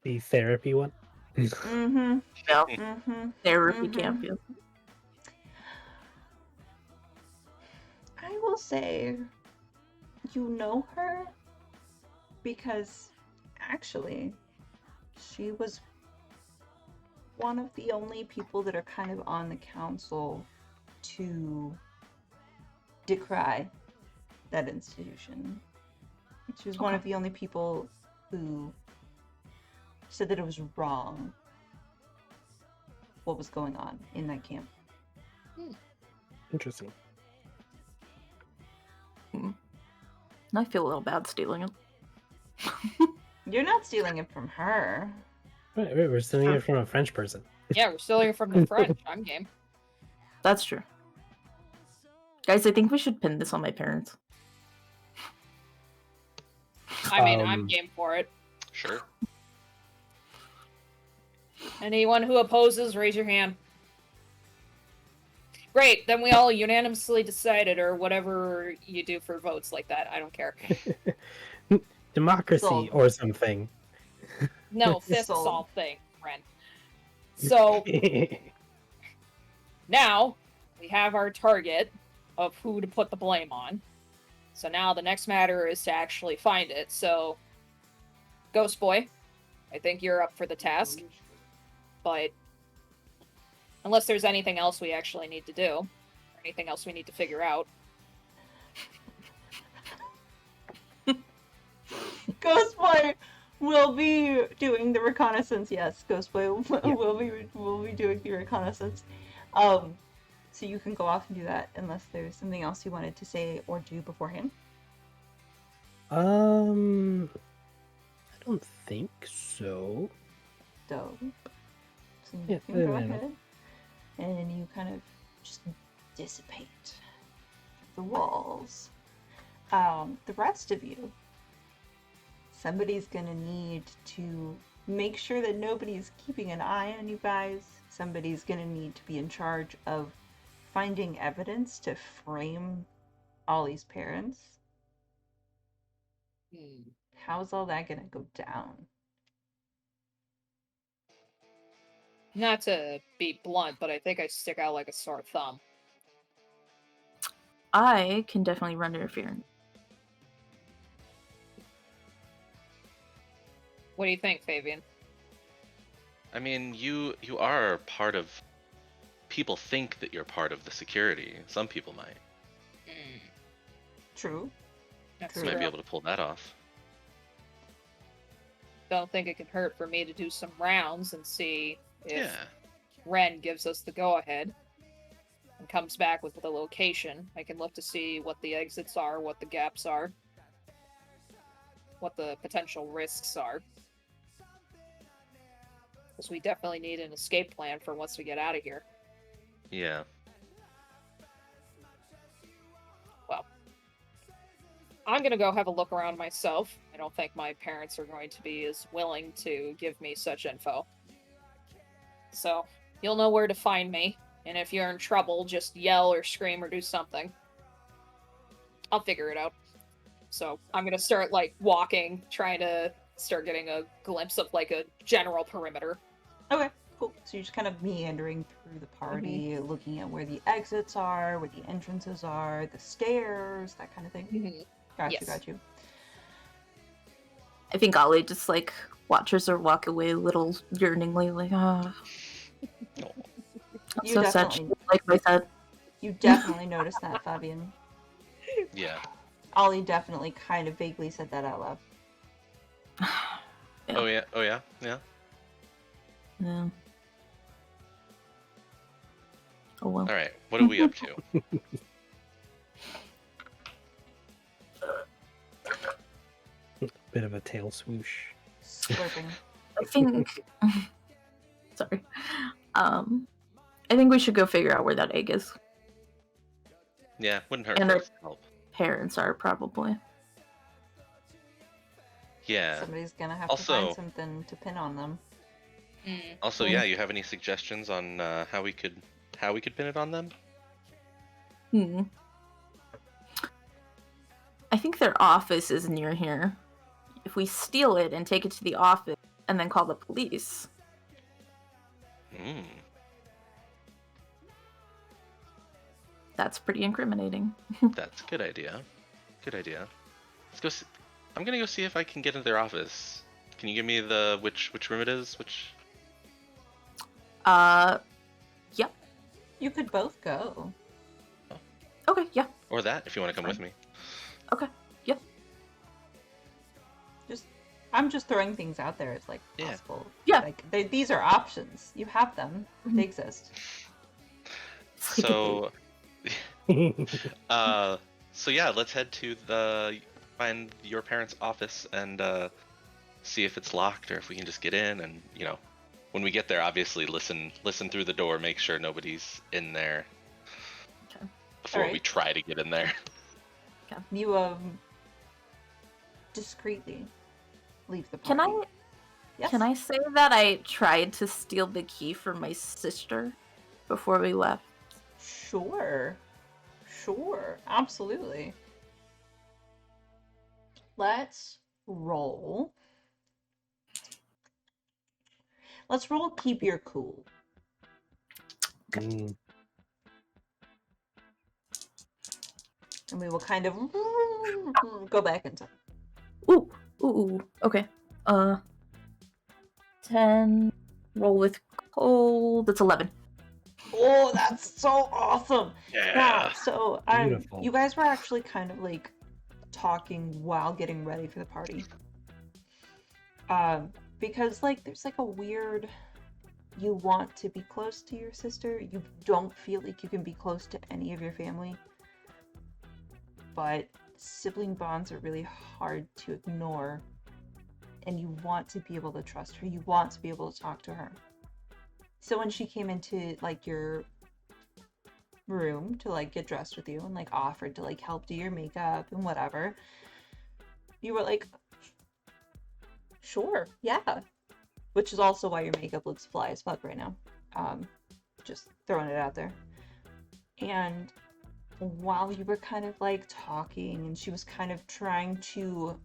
The therapy one? Mm-hmm. Yeah. Mm-hmm. Therapy camp, yeah. I will say you know her because actually she was one of the only people that are kind of on the council to decry that institution. She was one of the only people who said that it was wrong what was going on in that camp. Interesting. I feel a little bad stealing it. You're not stealing it from her. Right, we're stealing it from a French person. Yeah, we're stealing it from the French. I'm game. That's true. Guys, I think we should pin this on my parents. I mean, I'm game for it. Sure. Anyone who opposes, raise your hand. Great, then we all unanimously decided, or whatever you do for votes like that. I don't care. Democracy Sold. or something. No, fist Sold. assault thing, Ren. So now we have our target of who to put the blame on. So now the next matter is to actually find it. So, Ghost Boy, I think you're up for the task. But unless there's anything else we actually need to do, or anything else we need to figure out. Ghost Boy will be doing the reconnaissance. Yes, Ghost Boy will be doing the reconnaissance. So you can go off and do that unless there's something else you wanted to say or do beforehand. I don't think so. Dope. So you Yeah, can go fair enough. ahead and you kind of just dissipate the walls. The rest of you, somebody's gonna need to make sure that nobody's keeping an eye on you guys. Somebody's gonna need to be in charge of finding evidence to frame Ollie's parents. How's all that gonna go down? Not to be blunt, but I think I stick out like a sore thumb. I can definitely run interference. What do you think, Fabian? I mean, you are part of. People think that you're part of the security. Some people might. True. That's True. You might be true. able to pull that off. Don't think it could hurt for me to do some rounds and see if Yeah. Ren gives us the go-ahead. and comes back with the location, I can look to see what the exits are, what the gaps are, what the potential risks are. Because we definitely need an escape plan for once we get out of here. Yeah. Well, I'm gonna go have a look around myself. I don't think my parents are going to be as willing to give me such info. So, you'll know where to find me, and if you're in trouble, just yell or scream or do something. I'll figure it out. So, I'm gonna start, like, walking, trying to start getting a glimpse of, like, a general perimeter. Okay, cool. So you're just kind of meandering through the party, looking at where the exits are, where the entrances are, the stairs, that kind of thing. Mhm. Got Yes. you, got you. I think Ollie just like watches her walk away a little yearningly, like, oh, I'm You so sad. definitely- She like I said. You definitely noticed that, Fabian. Yeah. Ollie definitely kind of vaguely said that out loud. Yeah. Oh yeah. Oh yeah. Yeah. Yeah. Oh well. All right. What are we up to? Bit of a tail swoosh. Slurping. I think. Sorry. I think we should go figure out where that egg is. Yeah. Wouldn't hurt And for our us to help. parents are probably. Yeah. Somebody's gonna have to Also- find something to pin on them. Also, yeah. You have any suggestions on how we could pin it on them? Hmm. I think their office is near here. If we steal it and take it to the office and then call the police, Hmm. that's pretty incriminating. That's a good idea. Good idea. Let's go. I'm gonna go see if I can get into their office. Can you give me the which room it is? Which? Yep. You could both go. Okay, yeah. Or that, if you want to come with me. Okay, yep. I'm just throwing things out there. It's like Yeah. possible. Yeah. Like these are options. You have them. Mhm. They exist. It's like a date. So yeah, let's head to find your parents' office and see if it's locked or if we can just get in. And when we get there, obviously listen through the door, make sure nobody's in there Okay. before we Alright. try to get in there. You discreetly leave the Can party. I Yes. can I say that I tried to steal the key from my sister before we left? Sure. Sure. Absolutely. Let's roll. Let's roll keep your cool. Mm. And we will kind of go back in time. Ooh, ooh, okay. 10. Roll with cold. That's 11. Oh, that's so awesome. Yeah, so Beautiful. you guys were actually kind of like talking while getting ready for the party. Because like there's like a weird, you want to be close to your sister, you don't feel like you can be close to any of your family, but sibling bonds are really hard to ignore, and you want to be able to trust her, you want to be able to talk to her. So when she came into like your room to like get dressed with you and like offered to like help do your makeup and whatever, you were like, sure, yeah. Which is also why your makeup looks fly as fuck right now. Just throwing it out there. And while you were kind of like talking and she was kind of trying to,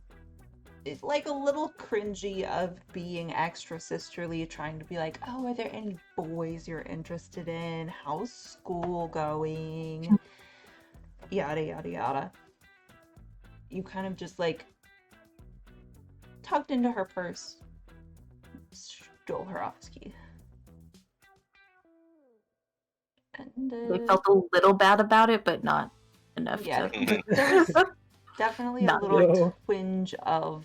it's like a little cringy of being extra sisterly, trying to be like, oh, are there any boys you're interested in? How's school going? Yada, yada, yada. You kind of just like tucked into her purse, stole her office key. And I felt a little bad about it, but not enough yeah, to. there was definitely a Not little no. twinge of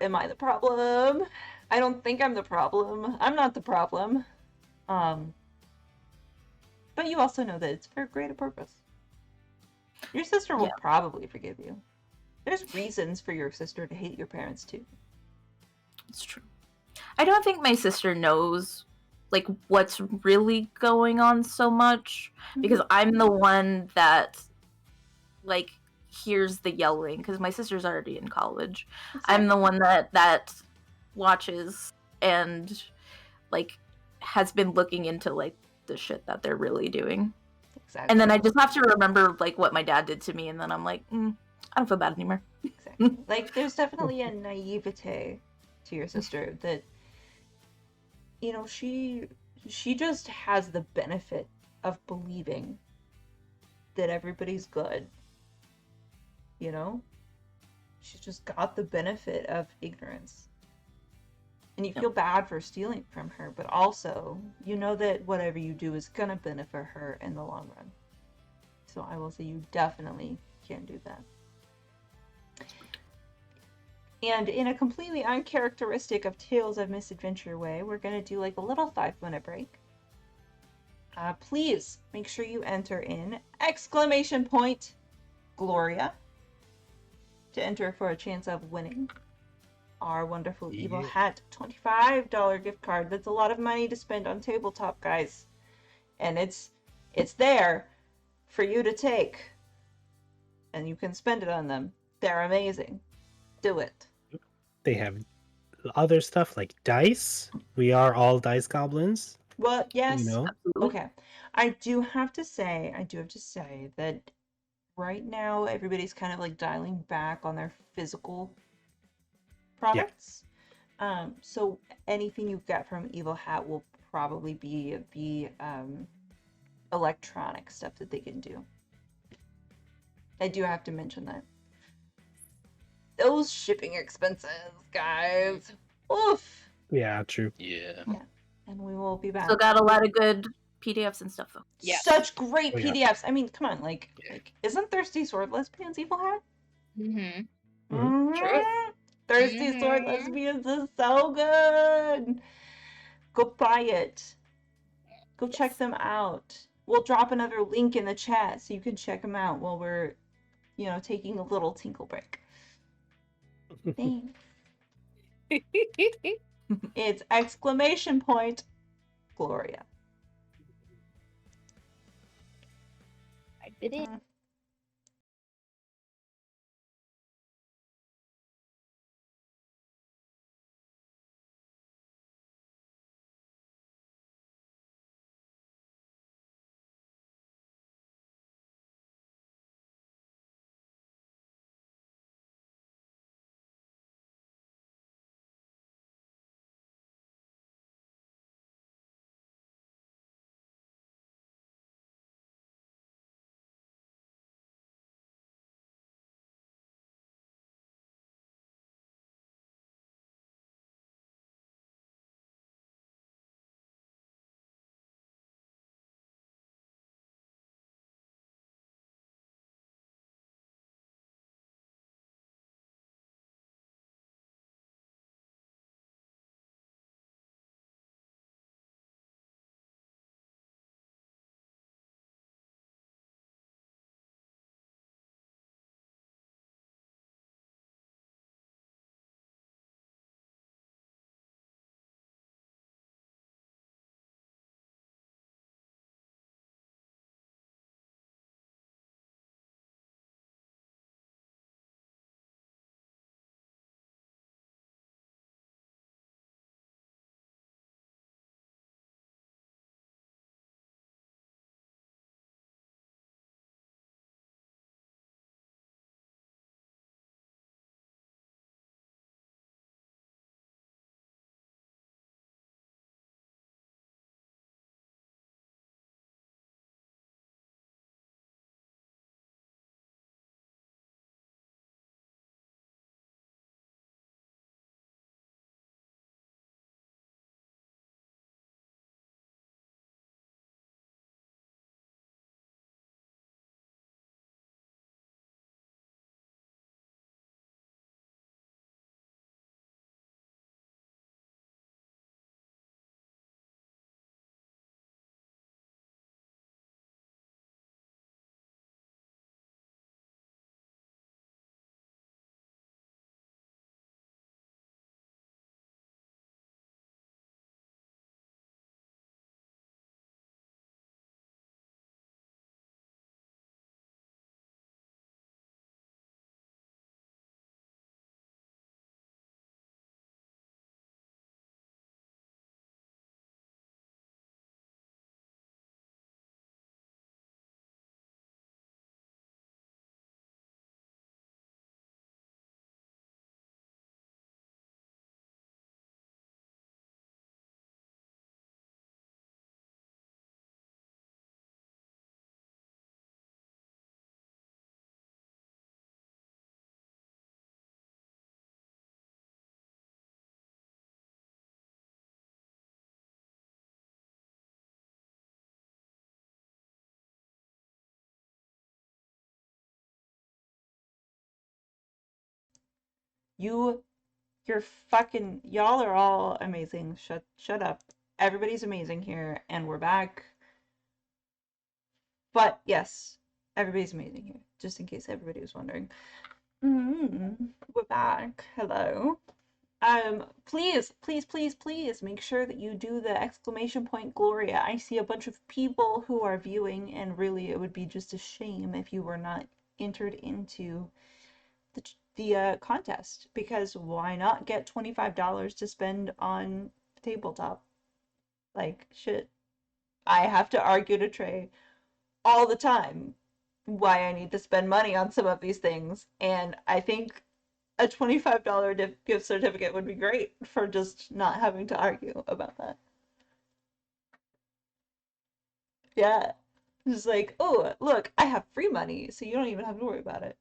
am I the problem? I don't think I'm the problem. I'm not the problem. But you also know that it's for a greater purpose. Your sister will probably forgive you. There's reasons for your sister to hate your parents too. It's true. I don't think my sister knows like what's really going on so much because I'm the one that like hears the yelling because my sister's already in college. Exactly. I'm the one that watches and like has been looking into like the shit that they're really doing. Exactly. And then I just have to remember like what my dad did to me, and then I'm like, I don't feel bad anymore. Exactly. Like there's definitely a naivete to your sister that, you know, she just has the benefit of believing that everybody's good. You know? She's just got the benefit of ignorance. And you feel bad for stealing from her, but also you know that whatever you do is gonna benefit her in the long run. So I will say you definitely can do that. And in a completely uncharacteristic of Tales of Misadventure way, we're gonna do like a little 5-minute break. Please make sure you enter in !Gloria to enter for a chance of winning our wonderful Evil Hat $25 gift card. That's a lot of money to spend on tabletop, guys. And it's there for you to take. And you can spend it on them. They're amazing. Do it. They have other stuff like dice. We are all dice goblins. Well, yes. You know? Okay. I do have to say that right now everybody's kind of like dialing back on their physical products. So anything you get from Evil Hat will probably be the electronic stuff that they can do. I do have to mention that. Those shipping expenses, guys. Oof. Yeah, true. Yeah. And we will be back. Still got a lot of good PDFs and stuff though. Yes. Such great Oh, yeah. PDFs. I mean, come on, like isn't Thirsty Sword Lesbians Evil Hat? True. Thirsty Sword Lesbians is so good. Go buy it. Go check them out. We'll drop another link in the chat so you can check them out while we're, you know, taking a little tinkle break. Thanks. It's !Gloria. I did it. You're fucking, y'all are all amazing. Shut up. Everybody's amazing here, and we're back. But yes, everybody's amazing here, just in case everybody was wondering. We're back. Hello. Please, please, please, please make sure that you do the exclamation point Gloria. I see a bunch of people who are viewing, and really it would be just a shame if you were not entered into the contest, because why not get $25 to spend on tabletop? Like, shit. I have to argue to Trey all the time why I need to spend money on some of these things, and I think a $25 gift certificate would be great for just not having to argue about that. Yeah. Just like, oh, look, I have free money, so you don't even have to worry about it.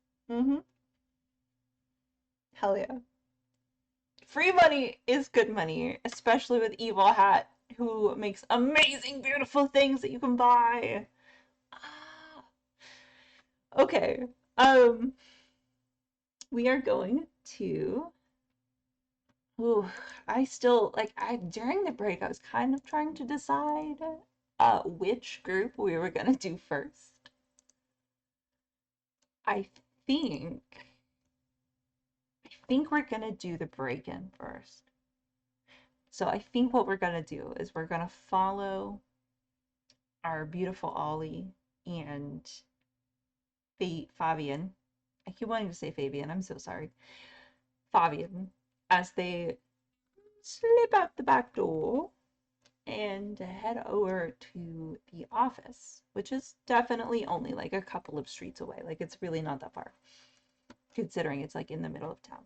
Hell yeah. Free money is good money, especially with Evil Hat, who makes amazing, beautiful things that you can buy. Ah. Okay. We are going to. Ooh, I still like during the break I was kind of trying to decide which group we were gonna do first. I think we're gonna do the break-in first. So I think what we're gonna do is we're gonna follow our beautiful Ollie and Fabian. I keep wanting to say Fabian, I'm so sorry. Fabian, as they slip out the back door and head over to the office, which is definitely only like a couple of streets away. Like, it's really not that far, considering it's like in the middle of town.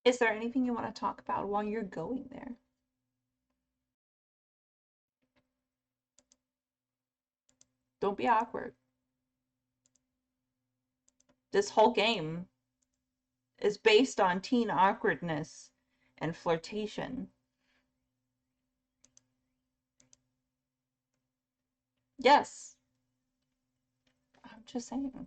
Is there anything you want to talk about while you're going there? Don't be awkward. This whole game is based on teen awkwardness and flirtation. Yes. I'm just saying.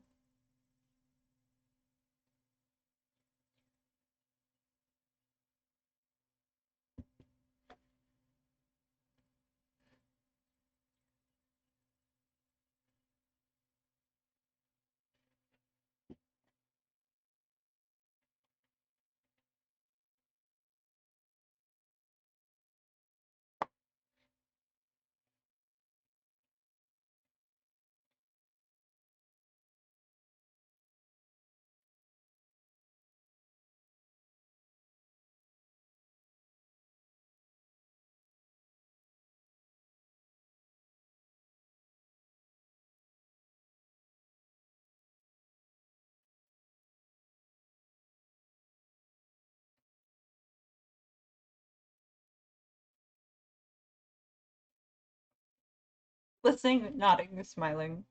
Listening, nodding, smiling.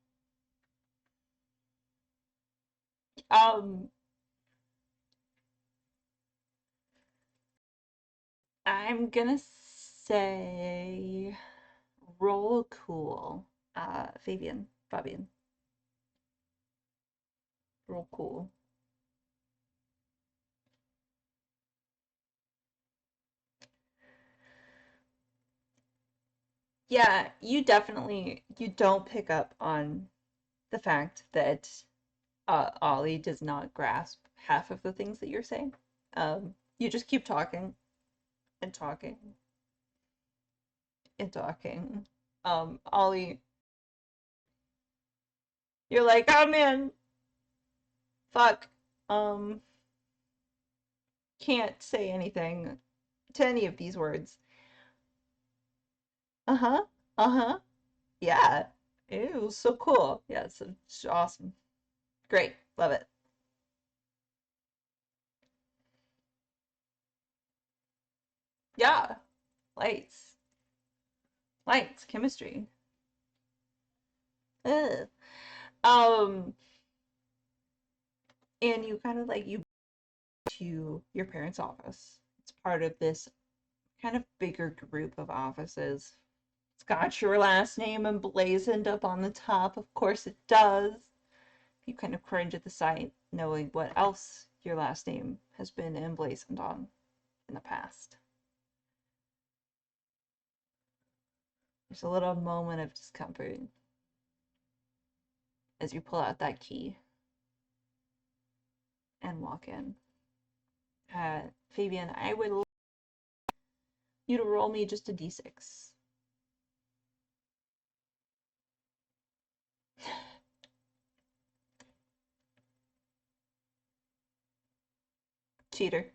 Um, I'm gonna say roll cool. Fabian. Roll cool. Yeah, you don't pick up on the fact that Ollie does not grasp half of the things that you're saying. You just keep talking and talking and talking. Ollie, you're like, oh man, fuck. Um, can't say anything to any of these words. Uh-huh. Uh-huh. Yeah. It was so cool. Yeah, it's awesome. Great. Love it. Yeah. Lights. Lights. Chemistry. Ugh. Um, and you kind of like you to your parents' office. It's part of this kind of bigger group of offices. It's got your last name emblazoned up on the top. Of course it does. You kind of cringe at the sight, knowing what else your last name has been emblazoned on in the past. There's a little moment of discomfort as you pull out that key and walk in. Fabian, I would like you to roll me just a d6. Cheater.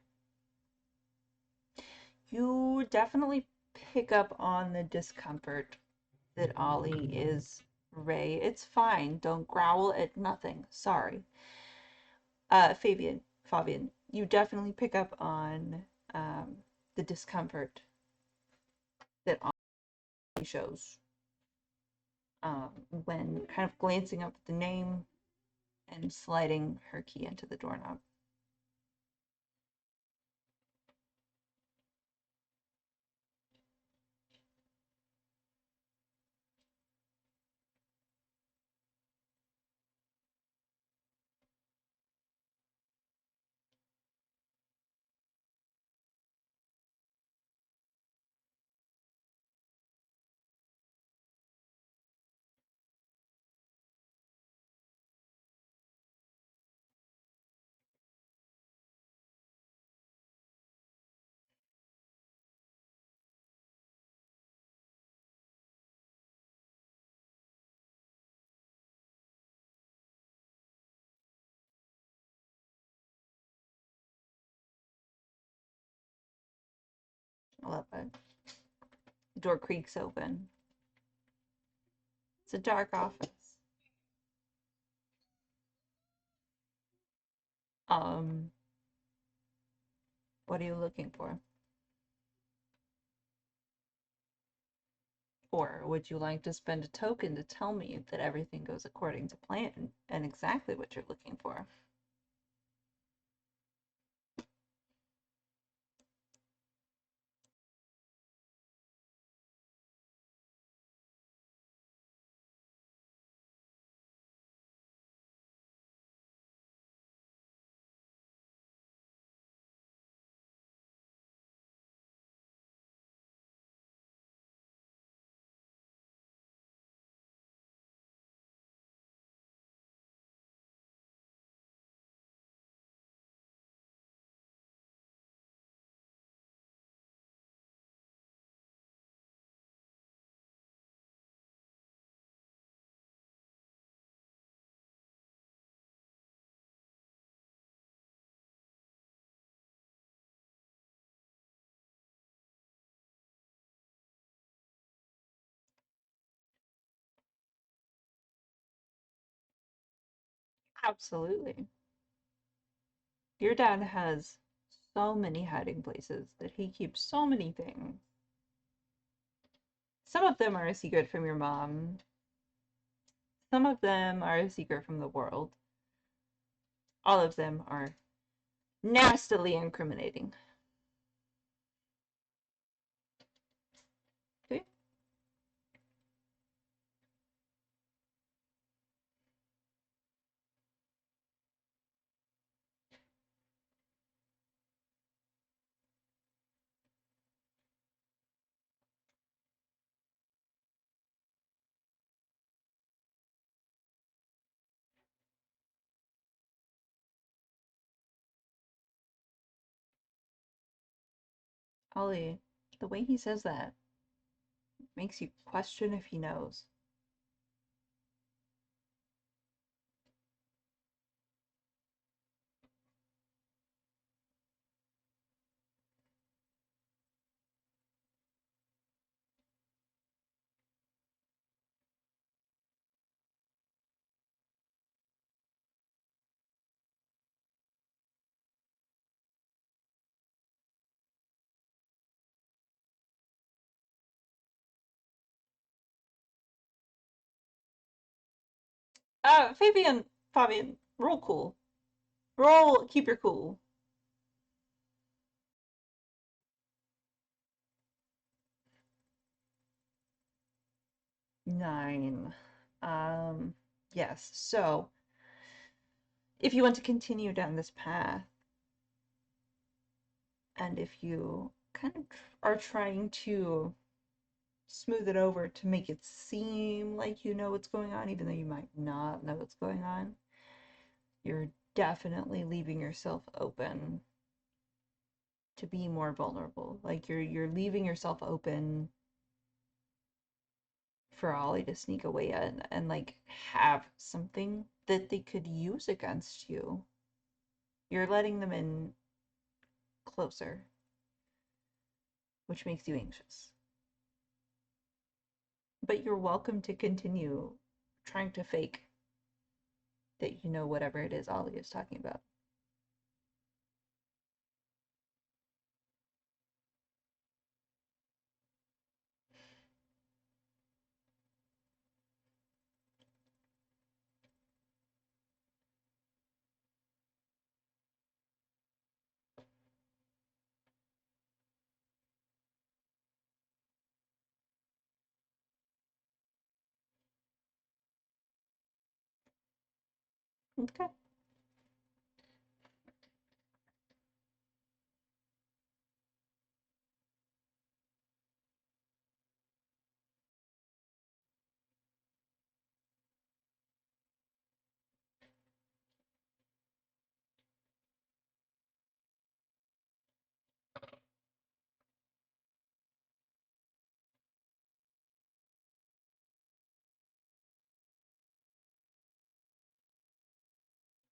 You definitely pick up on the discomfort that Ollie is Ray. It's fine. Don't growl at nothing. Sorry. Fabian, you definitely pick up on the discomfort that Ollie shows when kind of glancing up at the name and sliding her key into the doorknob. I love it. The door creaks open. It's a dark office. What are you looking for? Or would you like to spend a token to tell me that everything goes according to plan and exactly what you're looking for? Absolutely. Your dad has so many hiding places that he keeps so many things. Some of them are a secret from your mom. Some of them are a secret from the world. All of them are nastily incriminating. Okay? Ollie, the way he says that makes you question if he knows. Fabian, roll cool. Roll, keep your cool. 9. Yes, so if you want to continue down this path, And if you kind of are trying to smooth it over to make it seem like you know what's going on, even though you might not know what's going on, you're definitely leaving yourself open to be more vulnerable. Like you're leaving yourself open for Ollie to sneak away and like have something that they could use against you. You're letting them in closer, which makes you anxious. But you're welcome to continue trying to fake that you know whatever it is Ollie is talking about. Okay.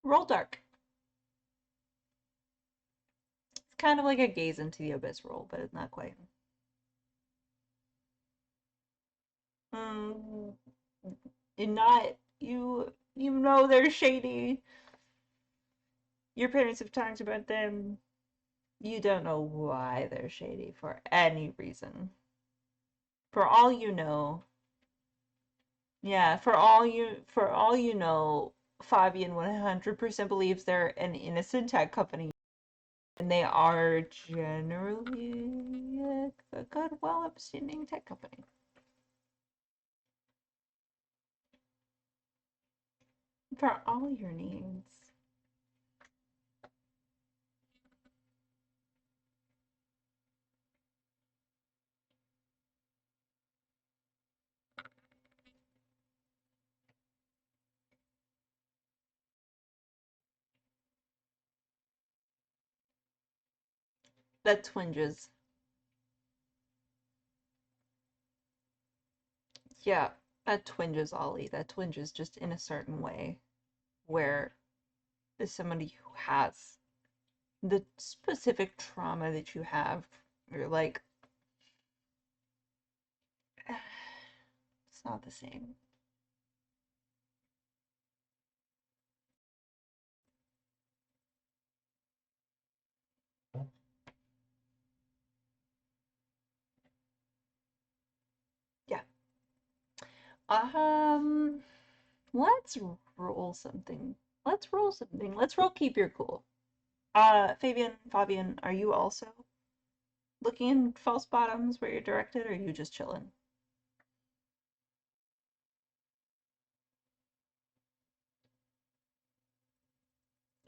Roll dark. It's kind of like a gaze into the abyss roll, but it's not quite. Mm, you're not you know they're shady. Your parents have talked about them. You don't know why they're shady for any reason. For all you know, yeah, for all you know, Fabian 100% believes they're an innocent tech company and they are generally a good, well upstanding tech company. For all your needs. That twinges. Yeah, that twinges, Ollie. That twinges just in a certain way where as somebody who has the specific trauma that you have, you're like, it's not the same. Yeah. Um, let's roll something. Let's roll something. Let's roll keep your cool. Fabian, are you also looking in false bottoms where you're directed, or are you just chilling?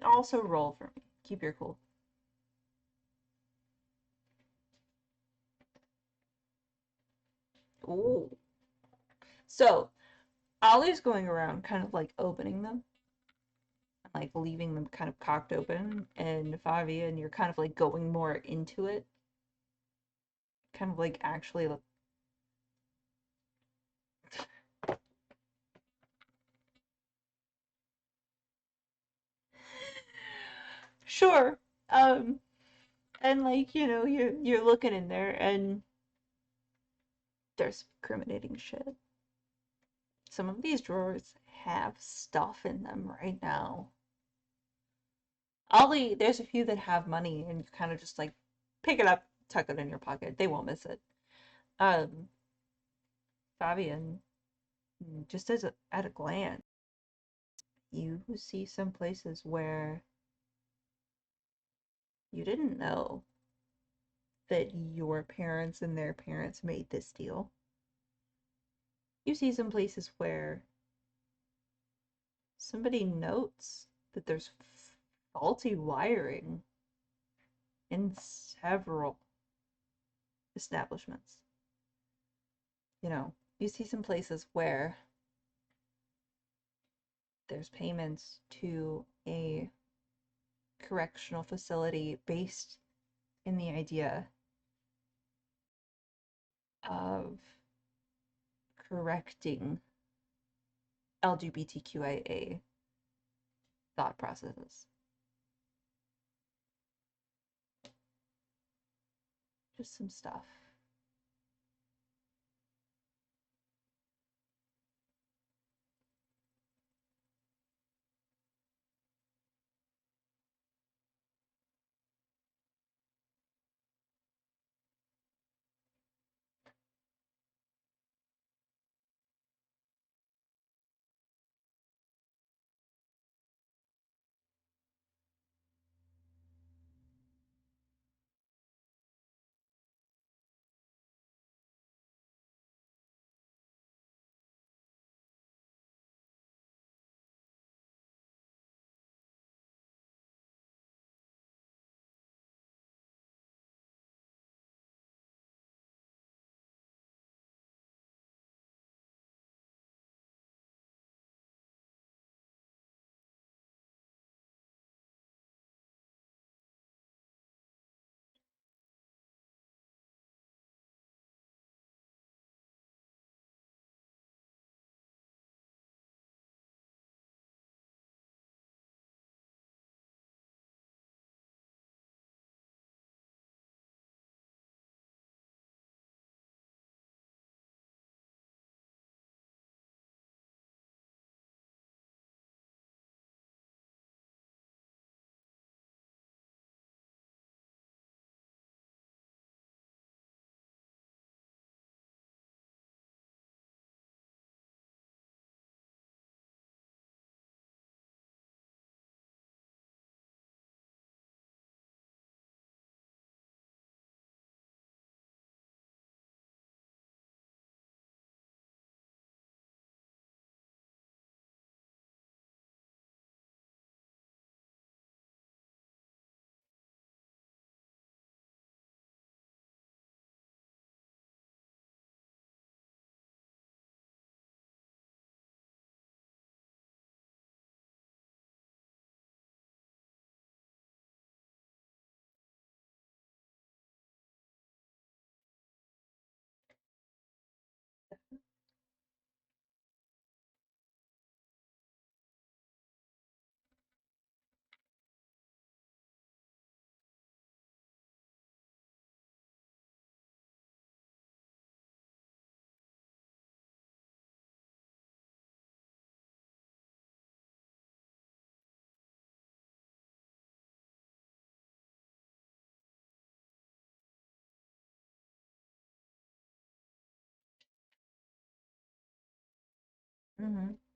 Also roll for me. Keep your cool. Ooh. So, Ollie's going around kind of like opening them, like leaving them kind of cocked open, and Fabian, you're kind of like going more into it. Kind of like actually sure. And like, you know, you're looking in there and there's incriminating shit. Some of these drawers have stuff in them right now. Ollie, there's a few that have money and you kind of just like pick it up, tuck it in your pocket. They won't miss it. Um, Fabian, just at a glance, you see some places where you didn't know that your parents and their parents made this deal. You see some places where somebody notes that there's faulty wiring in several establishments. You know, you see some places where there's payments to a correctional facility based in the idea of correcting LGBTQIA thought processes. Just some stuff.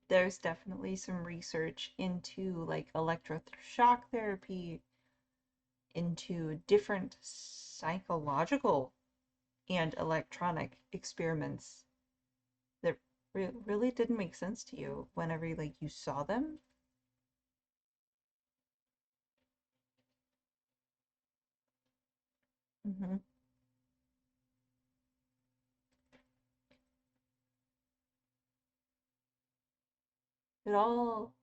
There's definitely some research into like electroshock therapy, into different psychological and electronic experiments that really didn't make sense to you whenever like you saw them. hmm It all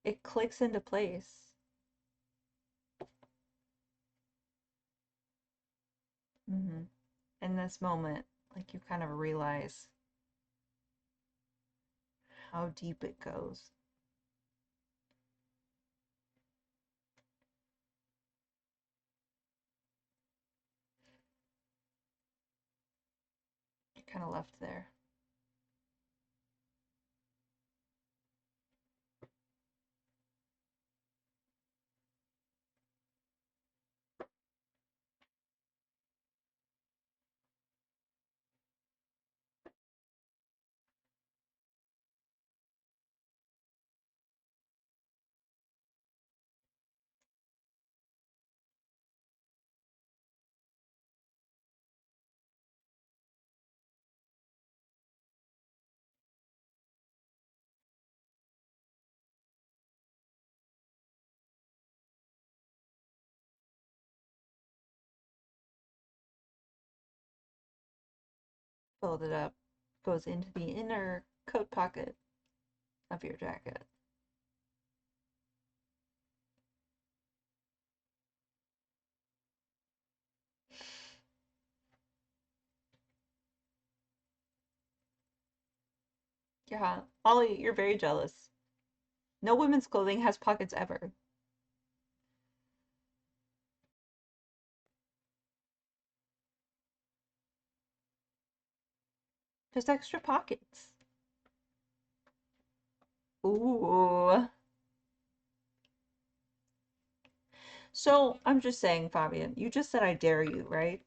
it clicks into place. In this moment, like you kind of realize how deep it goes. You're kind of left there. fold it up, goes into the inner coat pocket of your jacket. Yeah, Ollie, you're very jealous. No women's clothing has pockets ever. Just extra pockets. Ooh. So, I'm just saying, Fabian, you just said I dare you, right?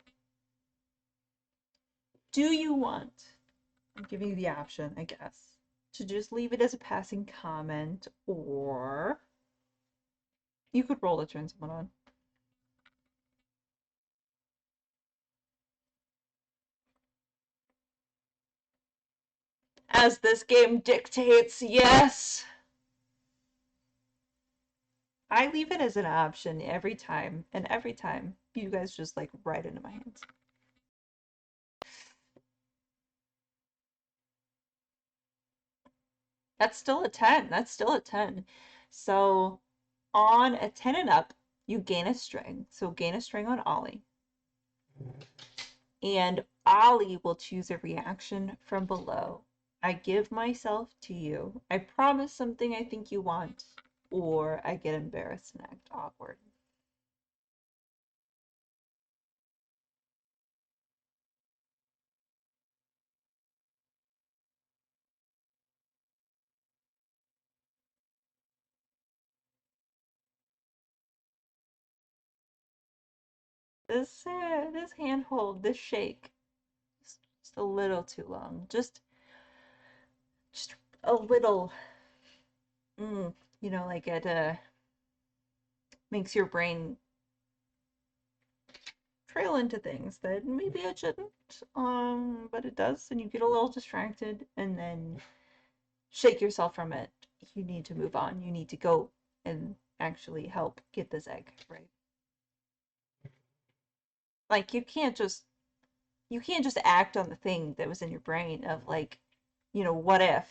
Do you want, I'm giving you the option, I guess, to just leave it as a passing comment, or you could roll to turn someone on. As this game dictates, yes! I leave it as an option every time, and every time you guys just like right into my hands. That's still a 10. That's still a 10. So on a 10 and up, you gain a string. So gain a string on Ollie. And Ollie will choose a reaction from below. I give myself to you. I promise something I think you want. Or I get embarrassed and act awkward. This handhold, this shake, just a little too long. Just a little, like it makes your brain trail into things that maybe it shouldn't, but it does, and you get a little distracted, and then shake yourself from it. You need to move on. You need to go and actually help get this egg, right? Like you can't just act on the thing that was in your brain of like, what if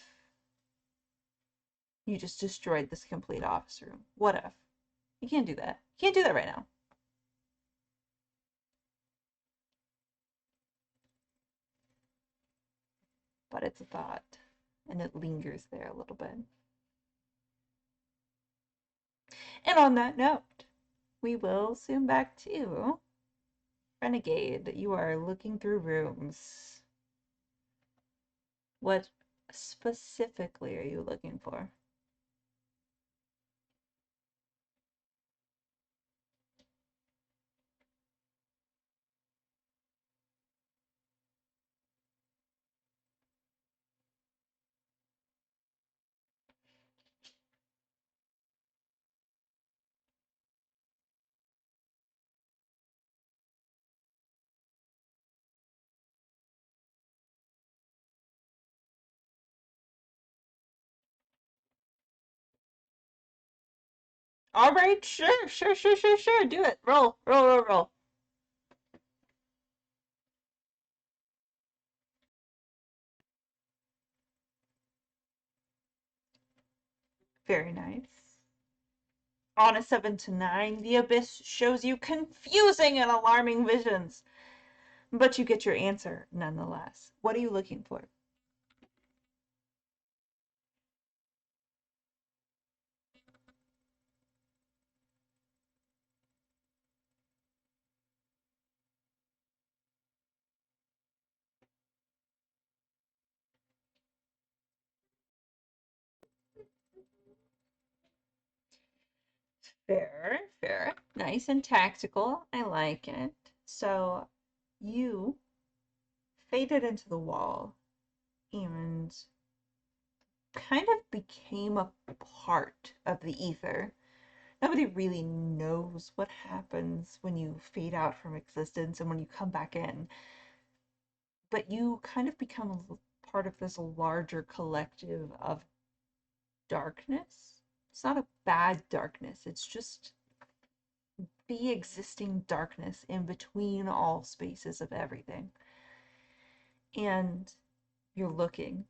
you just destroyed this complete office room? What if? You can't do that. You can't do that right now. But it's a thought, and it lingers there a little bit. And on that note, we will zoom back to Renegade. You are looking through rooms. What specifically are you looking for? All right, sure. Do it. Roll. Very nice. On a 7 to 9, the abyss shows you confusing and alarming visions. But you get your answer nonetheless. What are you looking for? Fair. Nice and tactical. I like it. So you faded into the wall and kind of became a part of the ether. Nobody really knows what happens when you fade out from existence and when you come back in. But you kind of become a part of this larger collective of darkness. It's not a bad darkness, it's just the existing darkness in between all spaces of everything. And you're looking,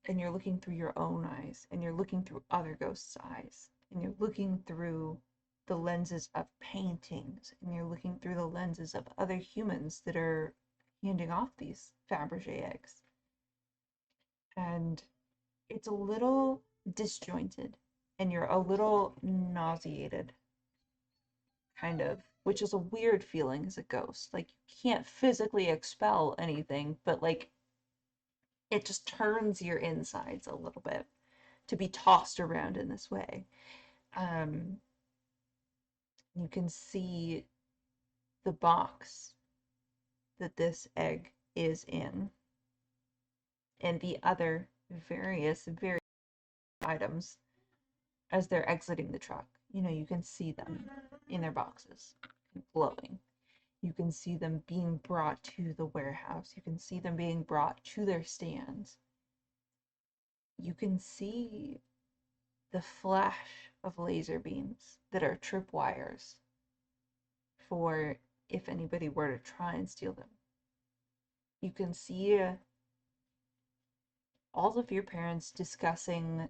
and you're looking through your own eyes, and you're looking through other ghosts' eyes, and you're looking through the lenses of paintings, and you're looking through the lenses of other humans that are handing off these Fabergé eggs. And it's a little disjointed, and you're a little nauseated, kind of, which is a weird feeling as a ghost. Like, you can't physically expel anything, but like, it just turns your insides a little bit to be tossed around in this way. You can see the box that this egg is in, and the other various items as they're exiting the truck. You know, you can see them in their boxes, glowing. You can see them being brought to the warehouse. You can see them being brought to their stands. You can see the flash of laser beams that are tripwires for if anybody were to try and steal them. You can see all of your parents discussing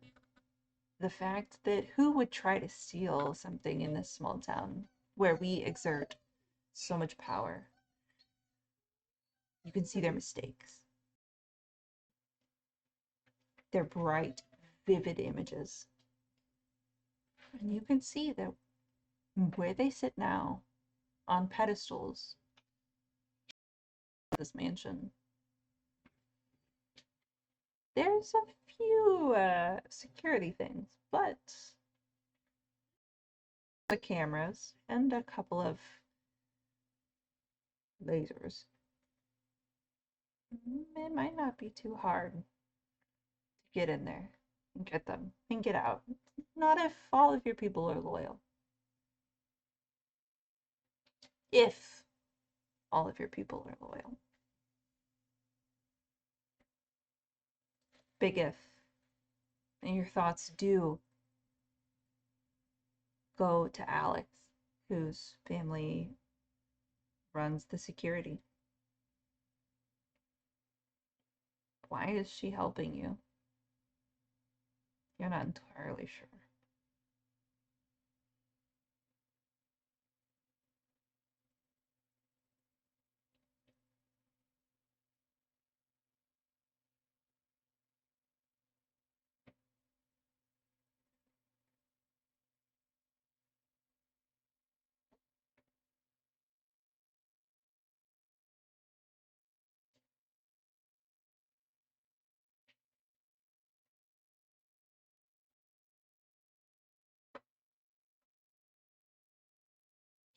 the fact that who would try to steal something in this small town where we exert so much power. You can see their mistakes. They're bright, vivid images. And you can see that where they sit now, on pedestals, this mansion, there's a few security things, but the cameras and a couple of lasers. It might not be too hard to get in there and get them and get out. Not if all of your people are loyal. If all of your people are loyal. Big if. And your thoughts do go to Alex, whose family runs the security. Why is she helping you? You're not entirely sure.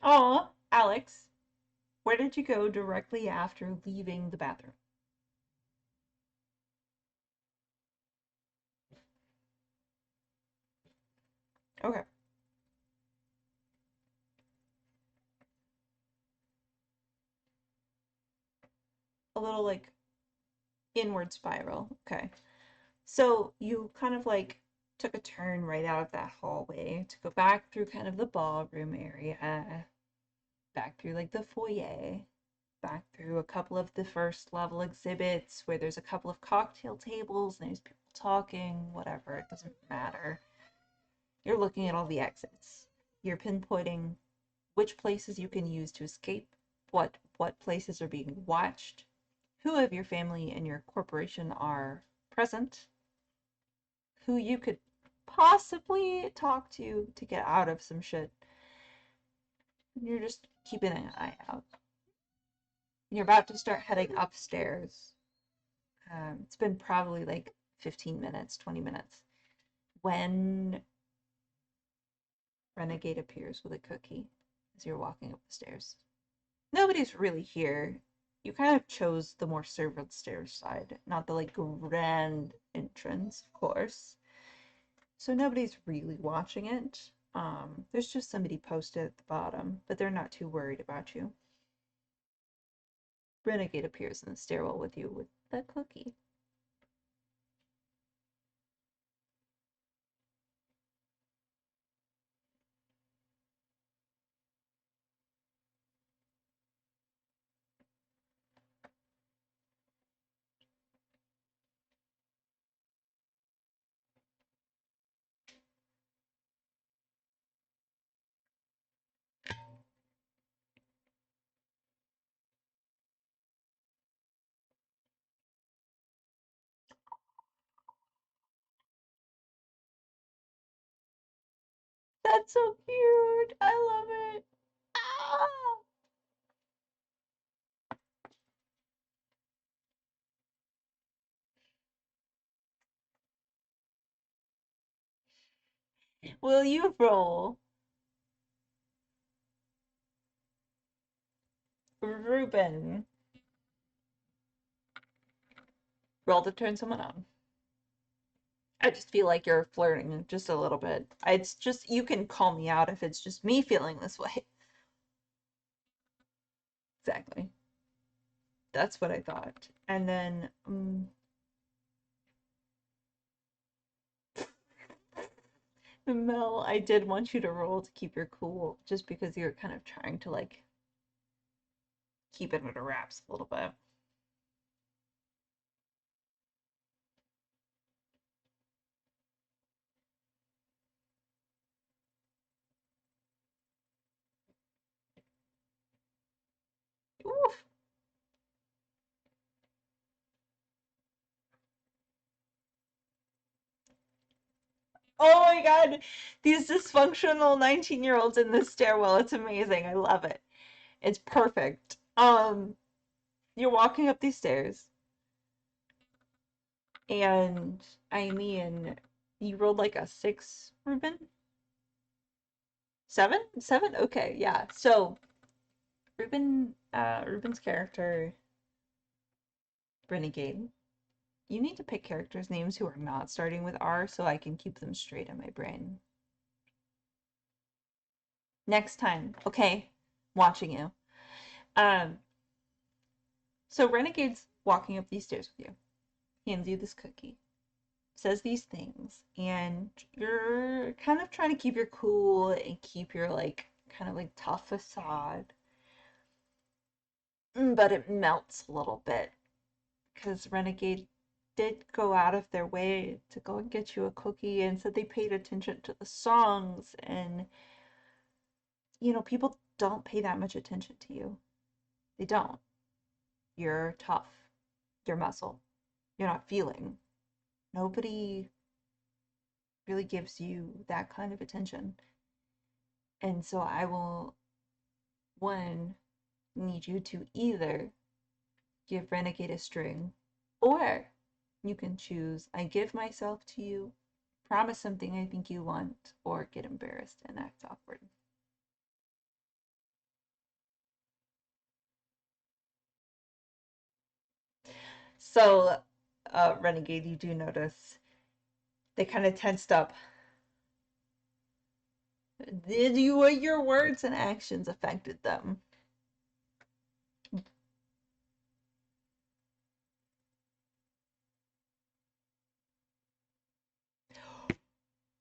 Aw, Alex, where did you go directly after leaving the bathroom? Okay. A little like inward spiral. Okay. So you kind of like took a turn right out of that hallway to go back through kind of the ballroom area, back through like the foyer, back through a couple of the first level exhibits where there's a couple of cocktail tables and there's people talking, whatever, it doesn't matter. You're looking at all the exits. You're pinpointing which places you can use to escape, what places are being watched, who of your family and your corporation are present, who you could possibly talk to get out of some shit. You're just keeping an eye out. You're about to start heading upstairs. It's been probably like 15 minutes, 20 minutes, when Renegade appears with a cookie as you're walking up the stairs. Nobody's really here. You kind of chose the more servant stairs side, not the like grand entrance, of course. So nobody's really watching it. There's just somebody posted at the bottom, but they're not too worried about you. Renegade appears in the stairwell with you with the cookie. That's so cute. I love it. Ah! Will you roll? Ruben. Roll to turn someone on. I just feel like you're flirting just a little bit. It's just, you can call me out if it's just me feeling this way. Exactly. That's what I thought. And then, Mel, I did want you to roll to keep your cool, just because you're kind of trying to, like, keep it under wraps a little bit. Oof. Oh my god, these dysfunctional 19-year-olds in this stairwell. It's amazing. I love it. It's perfect. You're walking up these stairs, and I mean, you rolled like a 6, Ruben? 7? 7? Okay, yeah. So, Ruben's character, Renegade. You need to pick characters' names who are not starting with R so I can keep them straight in my brain. Next time, okay? Watching you. So Renegade's walking up these stairs with you, hands you this cookie, says these things, and you're kind of trying to keep your cool and keep your, like, kind of like tough facade. But it melts a little bit because Renegade did go out of their way to go and get you a cookie and said they paid attention to the songs, and people don't pay that much attention to you. They don't. You're tough. You're muscle. You're not feeling. Nobody really gives you that kind of attention. And so I will, one, need you to either give Renegade a string, or you can choose I give myself to you, promise something I think you want, or get embarrassed and act awkward. So, Renegade, you do notice they kind of tensed up. Did your words and actions affected them?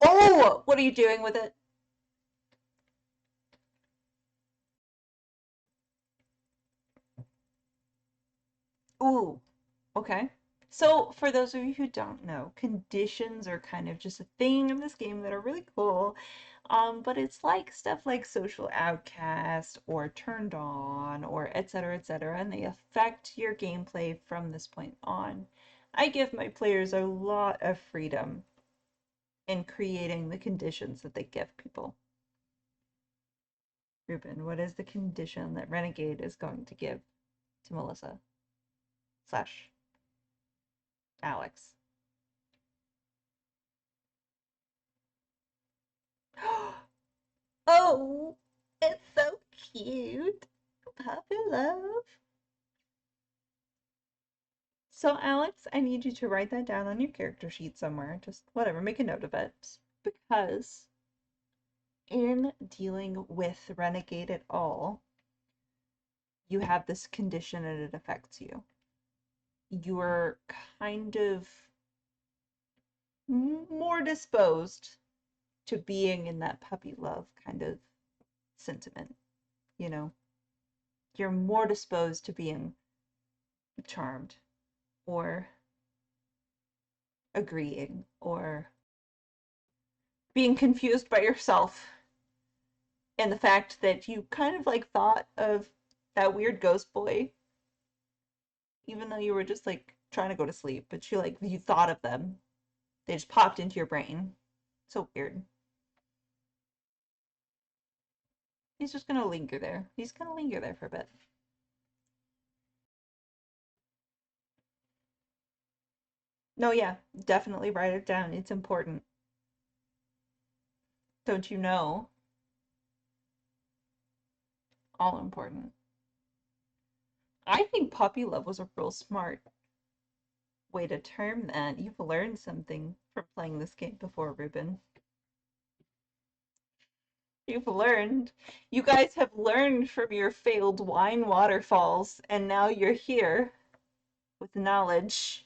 Oh, what are you doing with it? Ooh, okay. So, for those of you who don't know, conditions are kind of just a thing in this game that are really cool. But it's like stuff like social outcast or turned on or etc., and they affect your gameplay from this point on. I give my players a lot of freedom in creating the conditions that they give people. Ruben, what is the condition that Renegade is going to give to Melissa slash Alex? Oh, it's so cute. Puppy love. So, Alex, I need you to write that down on your character sheet somewhere. Just whatever, make a note of it. Because in dealing with Renegade at all, you have this condition and it affects you. You're kind of more disposed to being in that puppy love kind of sentiment, you know? You're more disposed to being charmed or agreeing or being confused by yourself and the fact that you kind of like thought of that weird ghost boy even though you were just like trying to go to sleep, but you thought of them. They just popped into your brain. So weird. He's just gonna linger there. He's gonna linger there for a bit. No, yeah, definitely write it down. It's important. Don't you know? All important. I think puppy love was a real smart way to term that. You've learned something from playing this game before, Ruben. You've learned. You guys have learned from your failed wine waterfalls, and now you're here with knowledge.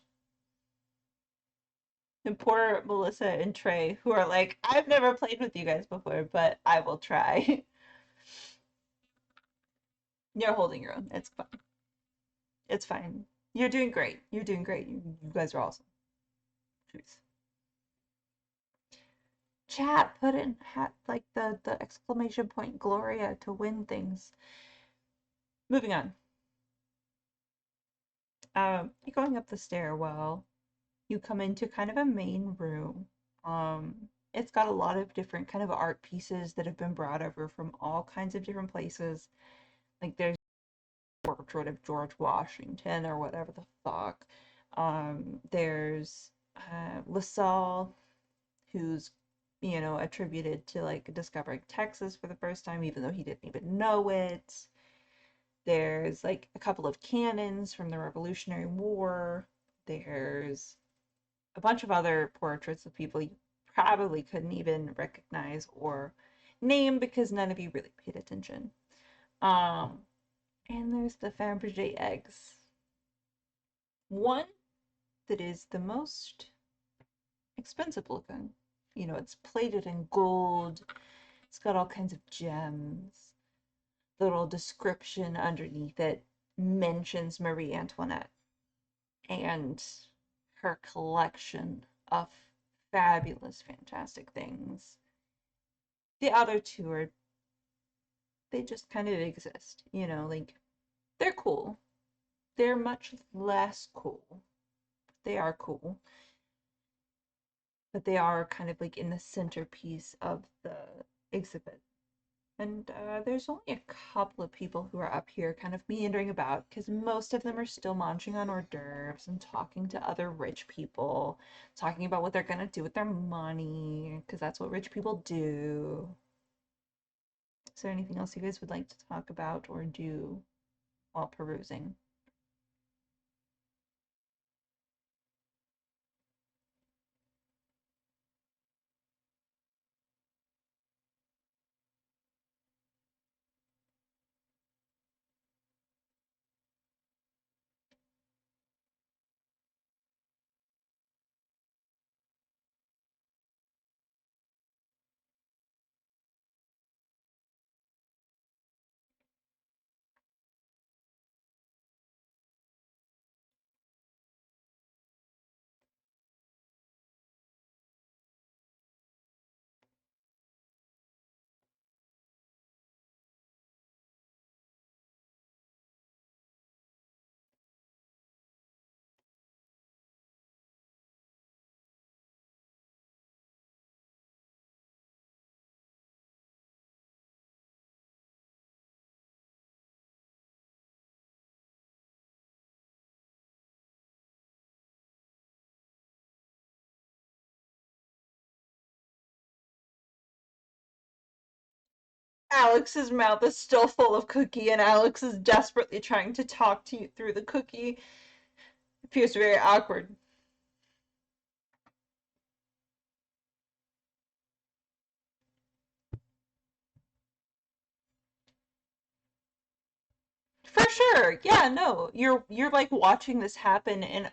And poor Melissa and Trey, who are like, I've never played with you guys before, but I will try. You're holding your own. It's fine. It's fine. You're doing great. You're doing great. You guys are awesome. Jeez. Chat, put in like the exclamation point Gloria to win things. Moving on. You're going up the stairwell. You come into kind of a main room. It's got a lot of different kind of art pieces that have been brought over from all kinds of different places. Like there's a portrait of George Washington or whatever the fuck. There's LaSalle, who's attributed to like discovering Texas for the first time, even though he didn't even know it. There's like a couple of cannons from the Revolutionary War. There's a bunch of other portraits of people you probably couldn't even recognize or name because none of you really paid attention. And there's the Faberge eggs. One that is the most expensive looking. It's plated in gold. It's got all kinds of gems. The little description underneath it mentions Marie Antoinette and her collection of fabulous, fantastic things. The other two they just kind of exist, like they're cool. They're much less cool. They are cool. But they are kind of like in the centerpiece of the exhibit. And there's only a couple of people who are up here kind of meandering about because most of them are still munching on hors d'oeuvres and talking to other rich people, talking about what they're going to do with their money because that's what rich people do. Is there anything else you guys would like to talk about or do while perusing? Alex's mouth is still full of cookie, and Alex is desperately trying to talk to you through the cookie. It feels very awkward. For sure. Yeah, no. You're like watching this happen and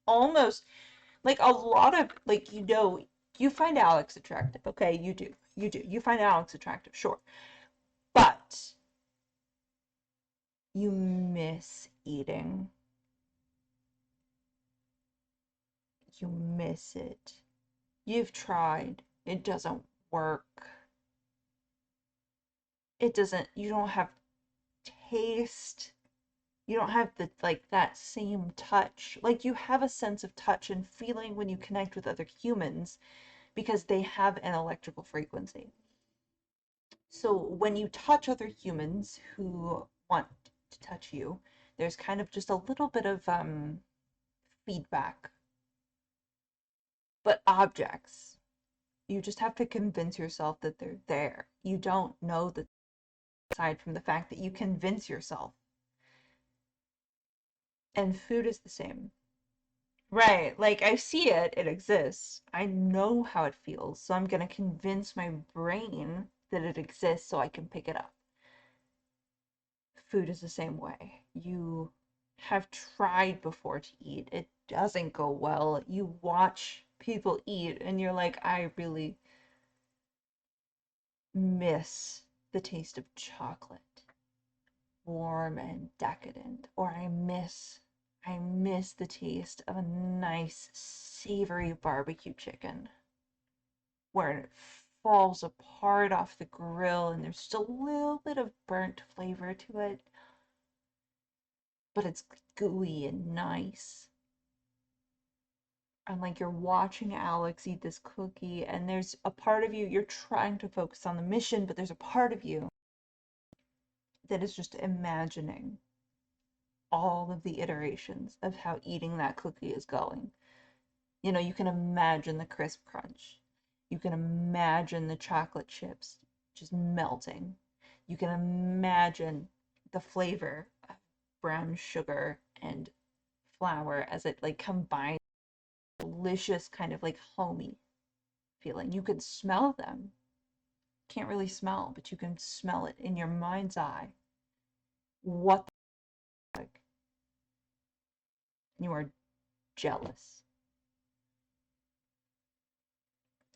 almost like a lot of like you find Alex attractive. Okay, you do. You do. You find Alex attractive, sure. But you miss eating. You miss it. You've tried. It doesn't work. You don't have taste. You don't have the like that same touch. Like you have a sense of touch and feeling when you connect with other humans because they have an electrical frequency. So when you touch other humans who want to touch you, there's kind of just a little bit of feedback. But objects, you just have to convince yourself that they're there. You don't know that aside from the fact that you convince yourself. And food is the same. Right, like I see it, it exists. I know how it feels, so I'm gonna convince my brain that it exists so I can pick it up. Food is the same way. You have tried before to eat, it doesn't go well. You watch people eat and you're like, I really miss the taste of chocolate, warm and decadent, or I miss the taste of a nice savory barbecue chicken where it falls apart off the grill and there's just a little bit of burnt flavor to it, but it's gooey and nice. And like you're watching Alex eat this cookie, and there's a part of you, you're trying to focus on the mission, but there's a part of you that is just imagining all of the iterations of how eating that cookie is going. You know, you can imagine the crisp crunch. You can imagine the chocolate chips just melting. You can imagine the flavor of brown sugar and flour as it like combines, delicious kind of like homey feeling. You can smell them. Can't really smell, but you can smell it in your mind's eye. What the like? You are jealous.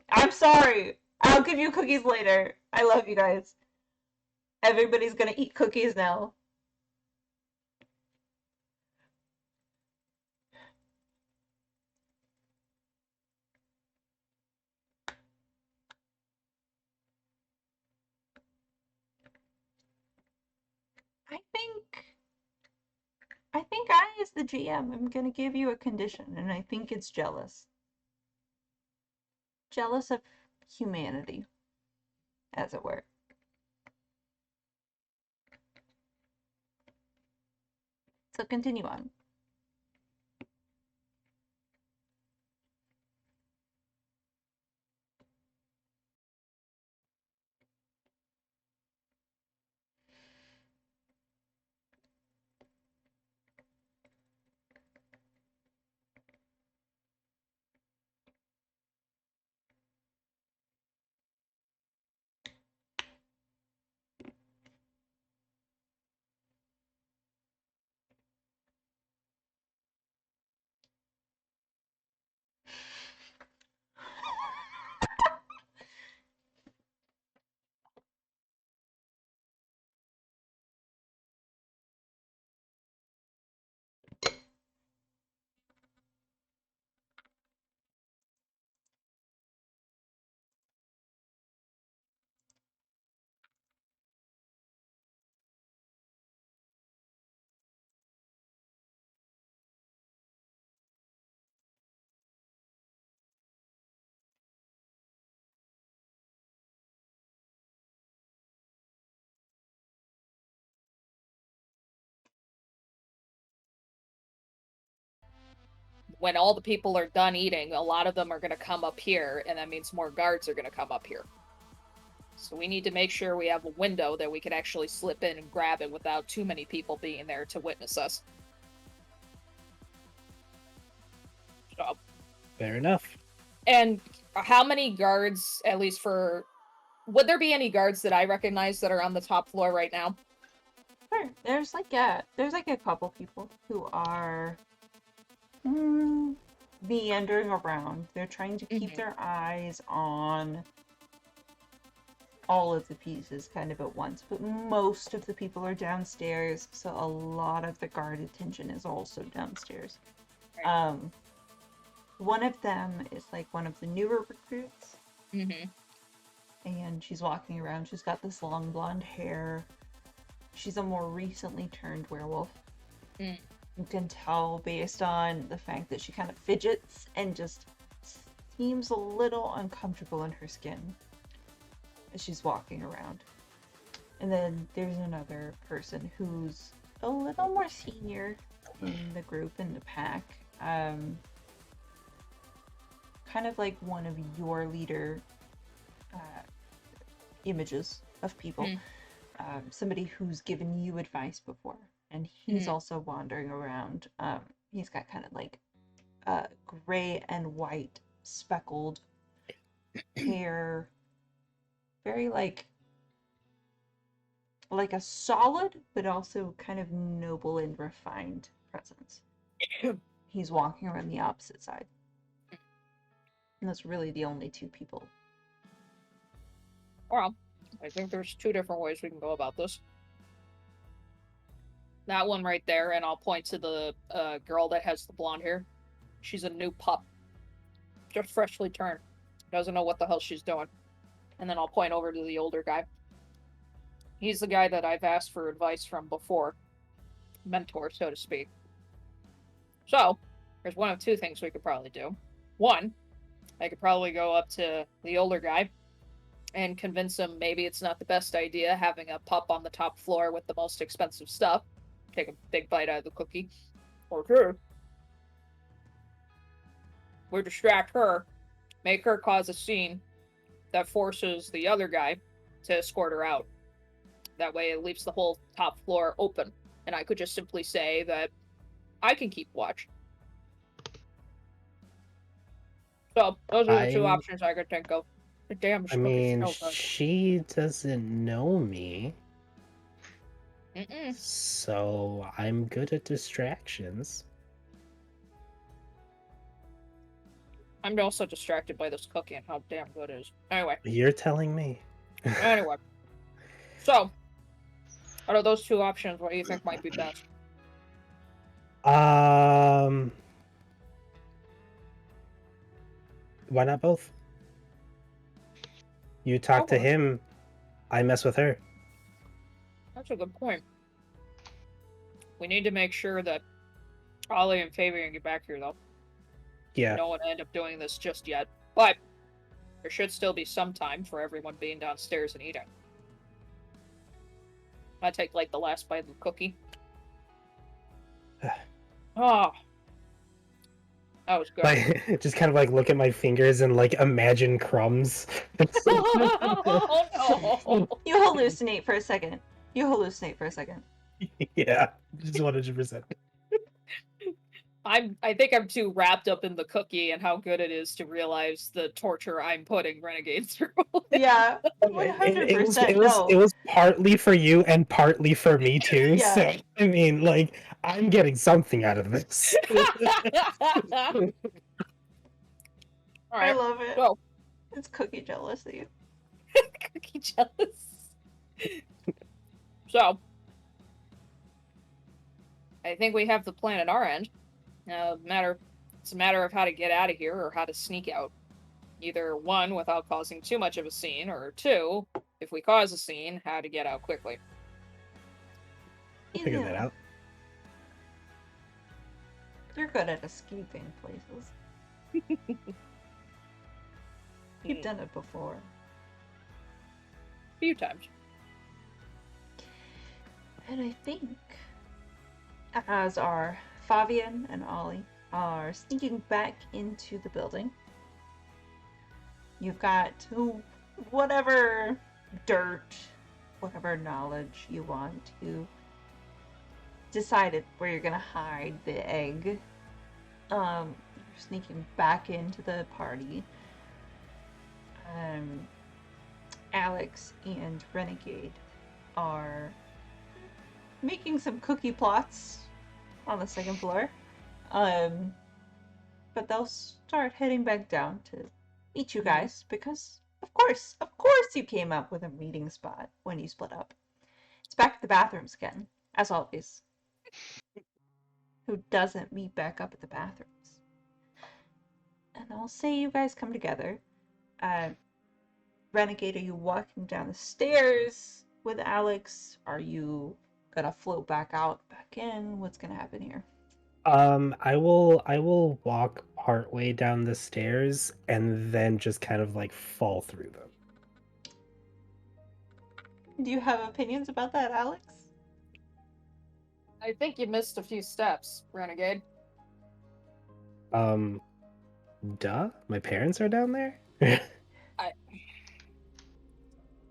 I'm sorry. I'll give you cookies later. I love you guys. Everybody's gonna eat cookies now. I think I, as the GM, am gonna give you a condition, and I think it's jealous. Jealous of humanity, as it were. So continue on. When all the people are done eating, a lot of them are going to come up here, and that means more guards are going to come up here. So we need to make sure we have a window that we can actually slip in and grab it without too many people being there to witness us. So, Fair enough. and how many guards, at least for... Would there be any guards that I recognize that are on the top floor right now? Sure. There's like a couple people who are meandering around. They're trying to keep their eyes on all of the pieces kind of at once, but most of the people are downstairs, so a lot of the guard attention is also downstairs. Right. One of them is like one of the newer recruits, Mm-hmm. and she's walking around. She's got this long blonde hair. She's a more recently turned werewolf. Mm. You can tell based on the fact that she kind of fidgets and just seems a little uncomfortable in her skin as she's walking around. And then there's another person who's a little more senior in the group, in the pack. Kind of like one of your leader images of people. Somebody who's given you advice before. And he's also wandering around. He's got kind of like gray and white speckled hair. Very like a solid, but also kind of noble and refined presence. He's walking around the opposite side. And that's really the only two people. Well, I think there's two different ways we can go about this. That one right there, and I'll point to the girl that has the blonde hair. She's a new pup. Just freshly turned. Doesn't know what the hell she's doing. And then I'll point over to the older guy. He's the guy that I've asked for advice from before. Mentor, so to speak. So, there's one of two things we could probably do. One, I could probably go up to the older guy and convince him maybe it's not the best idea having a pup on the top floor with the most expensive stuff. Take a big bite out of the cookie. Or two, we distract her, make her cause a scene that forces the other guy to escort her out. That way it leaves the whole top floor open, and I could just simply say that I can keep watch. So, those are the two options I could think of. Damn, I mean, she doesn't know me. So I'm good at distractions. I'm also distracted by this cookie and how damn good it is. Anyway. You're telling me. Anyway. So, out of those two options, what do you think might be best? Why not both? You talk to him, I mess with her. That's a good point. We need to make sure that Ollie and Fabian get back here, though. Yeah. We don't want to end up doing this just yet, but there should still be some time for everyone being downstairs and eating. I take like the last bite of the cookie. Oh, that was good. Like, just kind of like look at my fingers and like imagine crumbs. Oh no! You hallucinate for a second. Yeah, just 100%. I think I'm too wrapped up in the cookie and how good it is to realize the torture I'm putting renegades through. Yeah, 100%. It was partly for you and partly for me too. Yeah. So I mean, like, I'm getting something out of this. I love it. So, it's cookie jealousy. cookie jealous. So, I think we have the plan at our end. It's a matter of how to get out of here or how to sneak out. Either one, without causing too much of a scene, or two, if we cause a scene, how to get out quickly. Figure that out. You're good at escaping places. You've done it before. A few times. And I think, as our Fabian and Ollie are sneaking back into the building, you've got whatever dirt, whatever knowledge you want. You decided where you're gonna hide the egg. You're sneaking back into the party. Alex and Renegade are making some cookie plots on the second floor. But they'll start heading back down to meet you guys because, of course you came up with a meeting spot when you split up. It's back at the bathrooms again, as always. Who doesn't meet back up at the bathrooms? And I'll say you guys come together. Renegade, are you walking down the stairs with Alex? Are you gonna float back out, back in? What's gonna happen here? I will walk partway down the stairs and then just kind of like fall through them. Do you have opinions about that, Alex? I think you missed a few steps, Renegade. Duh. My parents are down there.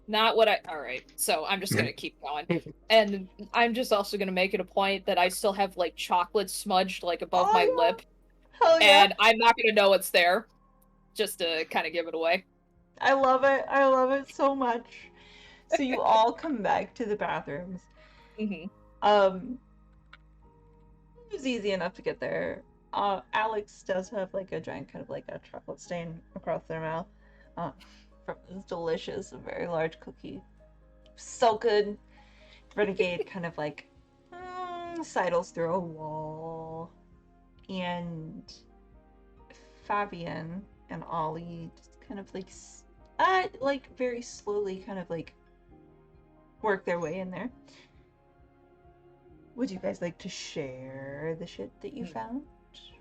Not what I. Alright, so I'm just gonna keep going. And I'm just also gonna make it a point that I still have, like, chocolate smudged, like, above my Oh, yeah. lip. Hell yeah. And I'm not gonna know it's there. Just to kind of give it away. I love it. I love it so much. So you all come back to the bathrooms. Mm-hmm. It was easy enough to get there. Alex does have like a giant kind of like a chocolate stain across their mouth from this delicious, very large cookie. So good. Renegade kind of like sidles through a wall, and Fabian and Ollie just kind of like very slowly kind of like work their way in there. Would you guys like to share the shit that you found?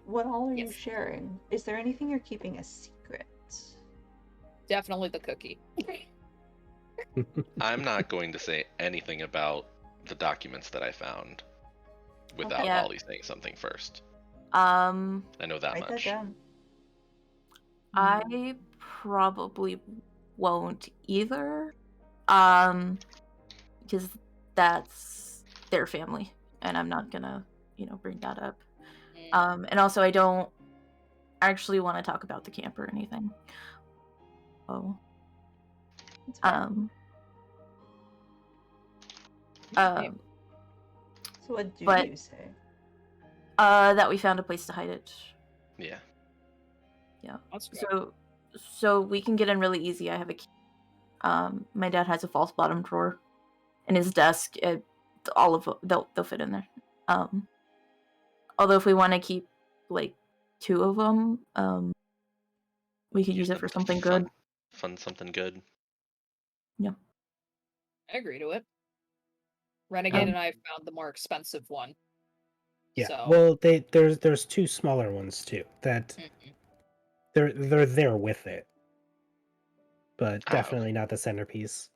What all are you Yes. sharing? Is there anything you're keeping a secret? Definitely the cookie. I'm not going to say anything about the documents that I found without Okay. Yeah. Ollie saying something first. I I know that Write that much. down. probably won't either. Because that's their family, and I'm not gonna, bring that up. And also I don't actually want to talk about the camp or anything. Oh. It's fine. So what do but- you say? That we found a place to hide it. Yeah. Yeah. That's good. So we can get in really easy. I have a key. My dad has a false bottom drawer in his desk. All of they'll fit in there. Although if we want to keep like 2 of them, we could use it for something good. Fun something good. I agree to it. Renegade and I found the more expensive one. Yeah. So. Well, there's 2 smaller ones too that they're there with it, but definitely not the centerpiece.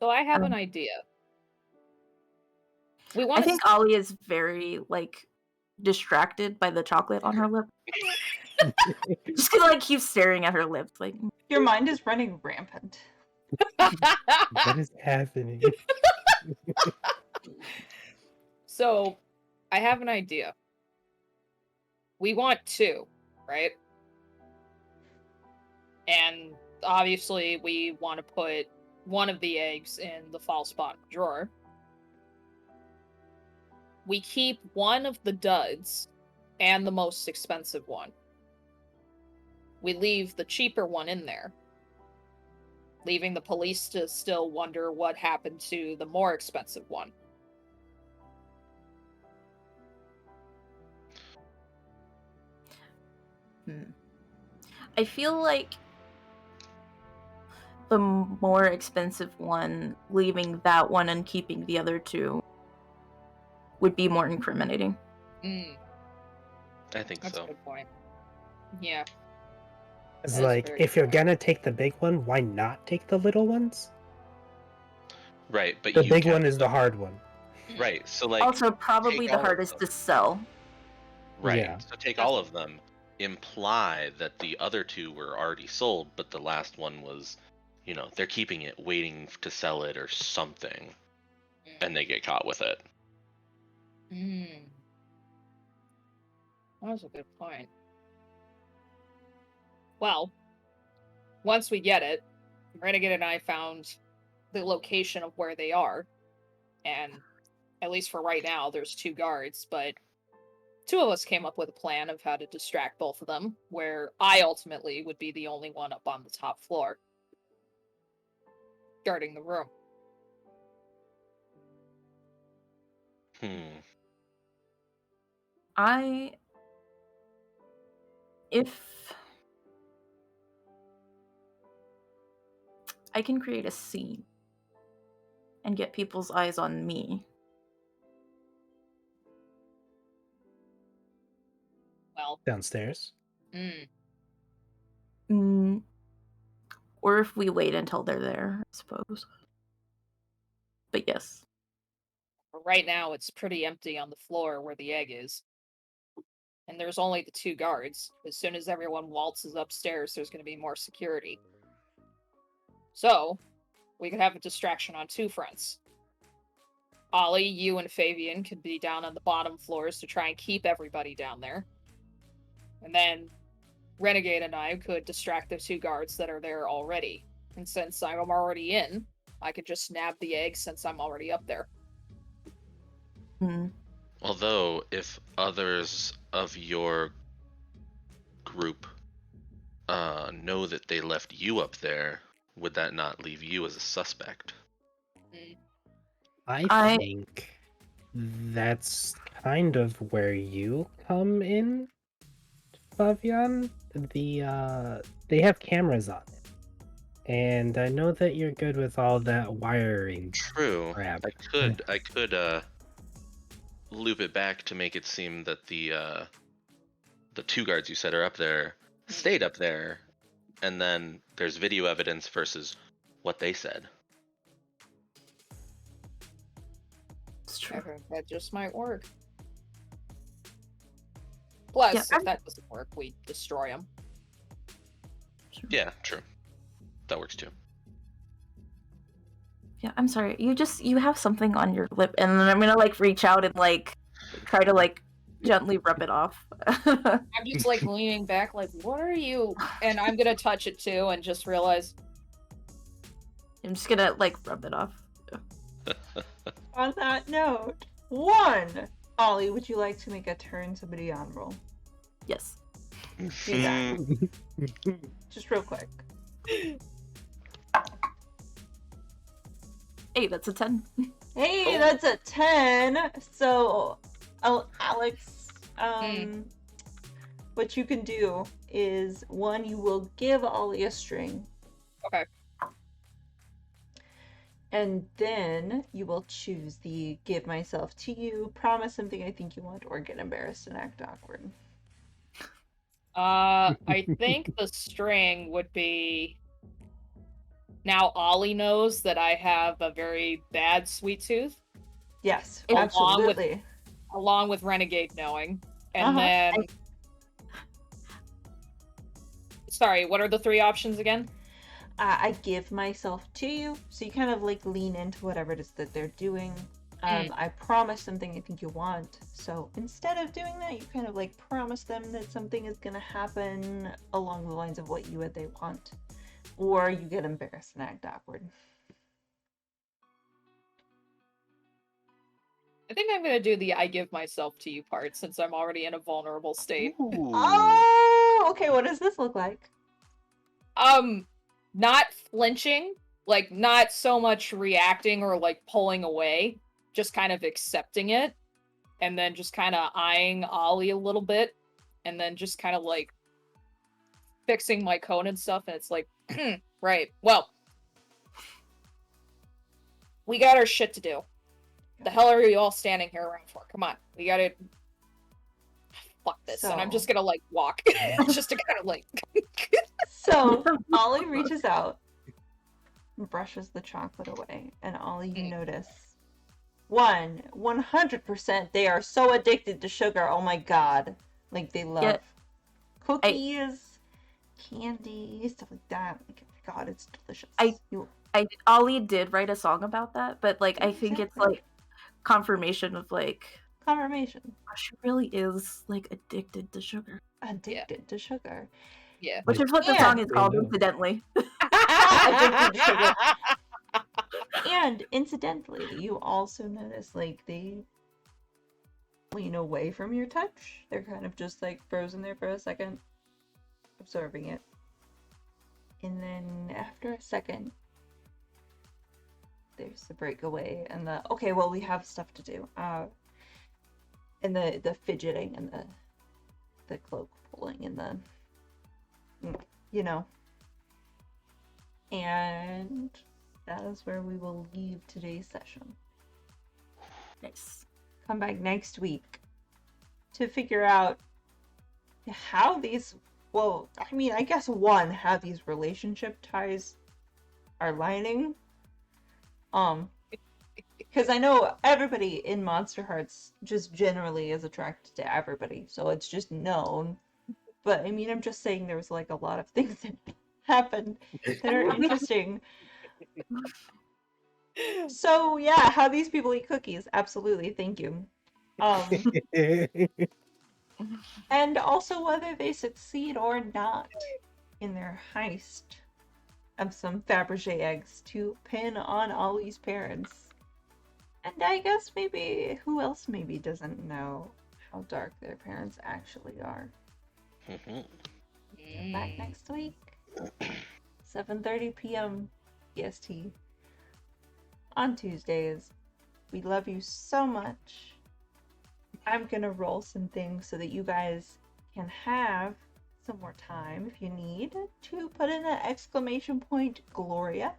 So I have an idea. We want. I think Ollie is very distracted by the chocolate on her lip. Just gonna keep staring at her lip, like. Your mind is running rampant. What is happening? So, I have an idea. We want 2, right? And obviously, we want to put one of the eggs in the false bottom drawer. We keep one of the duds and the most expensive one. We leave the cheaper one in there, leaving the police to still wonder what happened to the more expensive one. I feel like the more expensive one, leaving that one and keeping the other 2, would be more incriminating. I think That's so. a good point. Yeah. It's That is like, very if you're true. gonna take the big one, why not take the little ones? Right, but The you big get one is the hard one. Right, so like Also, probably take the all of hardest them. to sell. Right. Yeah. So take all of them, imply that the other 2 were already sold, but the last one was, they're keeping it, waiting to sell it or something, and they get caught with it. That was a good point. Well, once we get it, Renegade and I found the location of where they are, and at least for right now, there's 2 guards, but 2 of us came up with a plan of how to distract both of them, where I ultimately would be the only one up on the top floor, guarding the room. If I can create a scene and get people's eyes on me. Well, Downstairs. Or if we wait until they're there, I suppose. But yes. Right now, it's pretty empty on the floor where the egg is. And there's only the 2 guards. As soon as everyone waltzes upstairs, there's going to be more security. So, we could have a distraction on 2 fronts. Ollie, you and Fabian could be down on the bottom floors to try and keep everybody down there. And then Renegade and I could distract the 2 guards that are there already. And since I'm already in, I could just nab the egg since I'm already up there. Mm. Although, if others of your group know that they left you up there, would that not leave you as a suspect? I think that's kind of where you come in, Fabian. They have cameras on it, and I know that you're good with all that wiring. True. Crap. I could loop it back to make it seem that the 2 guards you said are up there stayed up there, and then there's video evidence versus what they said. It's true. Okay, that just might work. Plus, Yeah, if that doesn't work, we destroy them. Yeah, true. That works too. Yeah, I'm sorry. You have something on your lip, and then I'm gonna like reach out and like try to like gently rub it off. I'm just like leaning back, like, what are you? And I'm gonna touch it too, and just realize. I'm just gonna like rub it off. On that note, 1. Ollie, would you like to make a turn somebody on roll? Yes. Do that. Just real quick. Hey, that's a 10. Hey, Oh. that's a 10. So, Alex, what you can do is 1, you will give Ollie a string. Okay. And then you will choose the give myself to you, promise something I think you want, or get embarrassed and act awkward. I think the string would be. Now Ollie knows that I have a very bad sweet tooth, Yes, Along absolutely. along with Renegade knowing. And then. Sorry, what are the 3 options again? I give myself to you, so you kind of like lean into whatever it is that they're doing. I promise something I think you want. So instead of doing that, you kind of like promise them that something is going to happen along the lines of what you and they want. Or you get embarrassed and act awkward. I think I'm gonna do the I give myself to you part since I'm already in a vulnerable state. Oh, okay. What does this look like? Not flinching, like not so much reacting or like pulling away, just kind of accepting it, and then just kind of eyeing Ollie a little bit, and then just kind of like fixing my cone and stuff, and it's like, right, well, we got our shit to do. The hell are you all standing here around for? Come on, we gotta fuck this, and I'm just gonna like walk, just to kind of like. So Ollie reaches out, brushes the chocolate away, and Ollie, you notice 100% they are so addicted to sugar. Oh my god, like they love cookies, candy, stuff like that. Like, oh my god, it's delicious. Ollie did write a song about that, but like I think it's like confirmation of like confirmation. She really is like addicted to sugar. Addicted to sugar. Yeah. Which is what the song is called, incidentally. Addicted to sugar. And incidentally, you also notice like they lean away from your touch. They're kind of just like frozen there for a second, absorbing it. And then after a second, there's the breakaway and the okay, well we have stuff to do. And the fidgeting and the cloak pulling and the and that is where we will leave today's session. Nice. Come back next week to figure out how these well, I mean, I guess one, how these relationship ties are lining. Because I know everybody in Monster Hearts just generally is attracted to everybody, so it's just known. But I mean, I'm just saying there's like a lot of things that happened that are interesting. So yeah, how these people eat cookies. Absolutely, thank you. And also whether they succeed or not in their heist of some Fabergé eggs to pin on Ollie's parents. And I guess maybe who else maybe doesn't know how dark their parents actually are. Back next week, 7:30 p.m. EST on Tuesdays. We love you so much. I'm gonna roll some things so that you guys can have some more time if you need to put in an exclamation point Gloria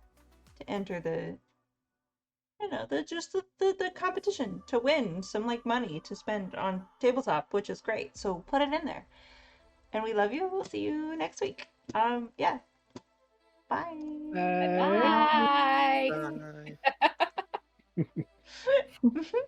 to enter the the competition to win some like money to spend on tabletop, which is great. So put it in there. And we love you. We'll see you next week. Yeah. Bye. Bye. Bye. Mhm.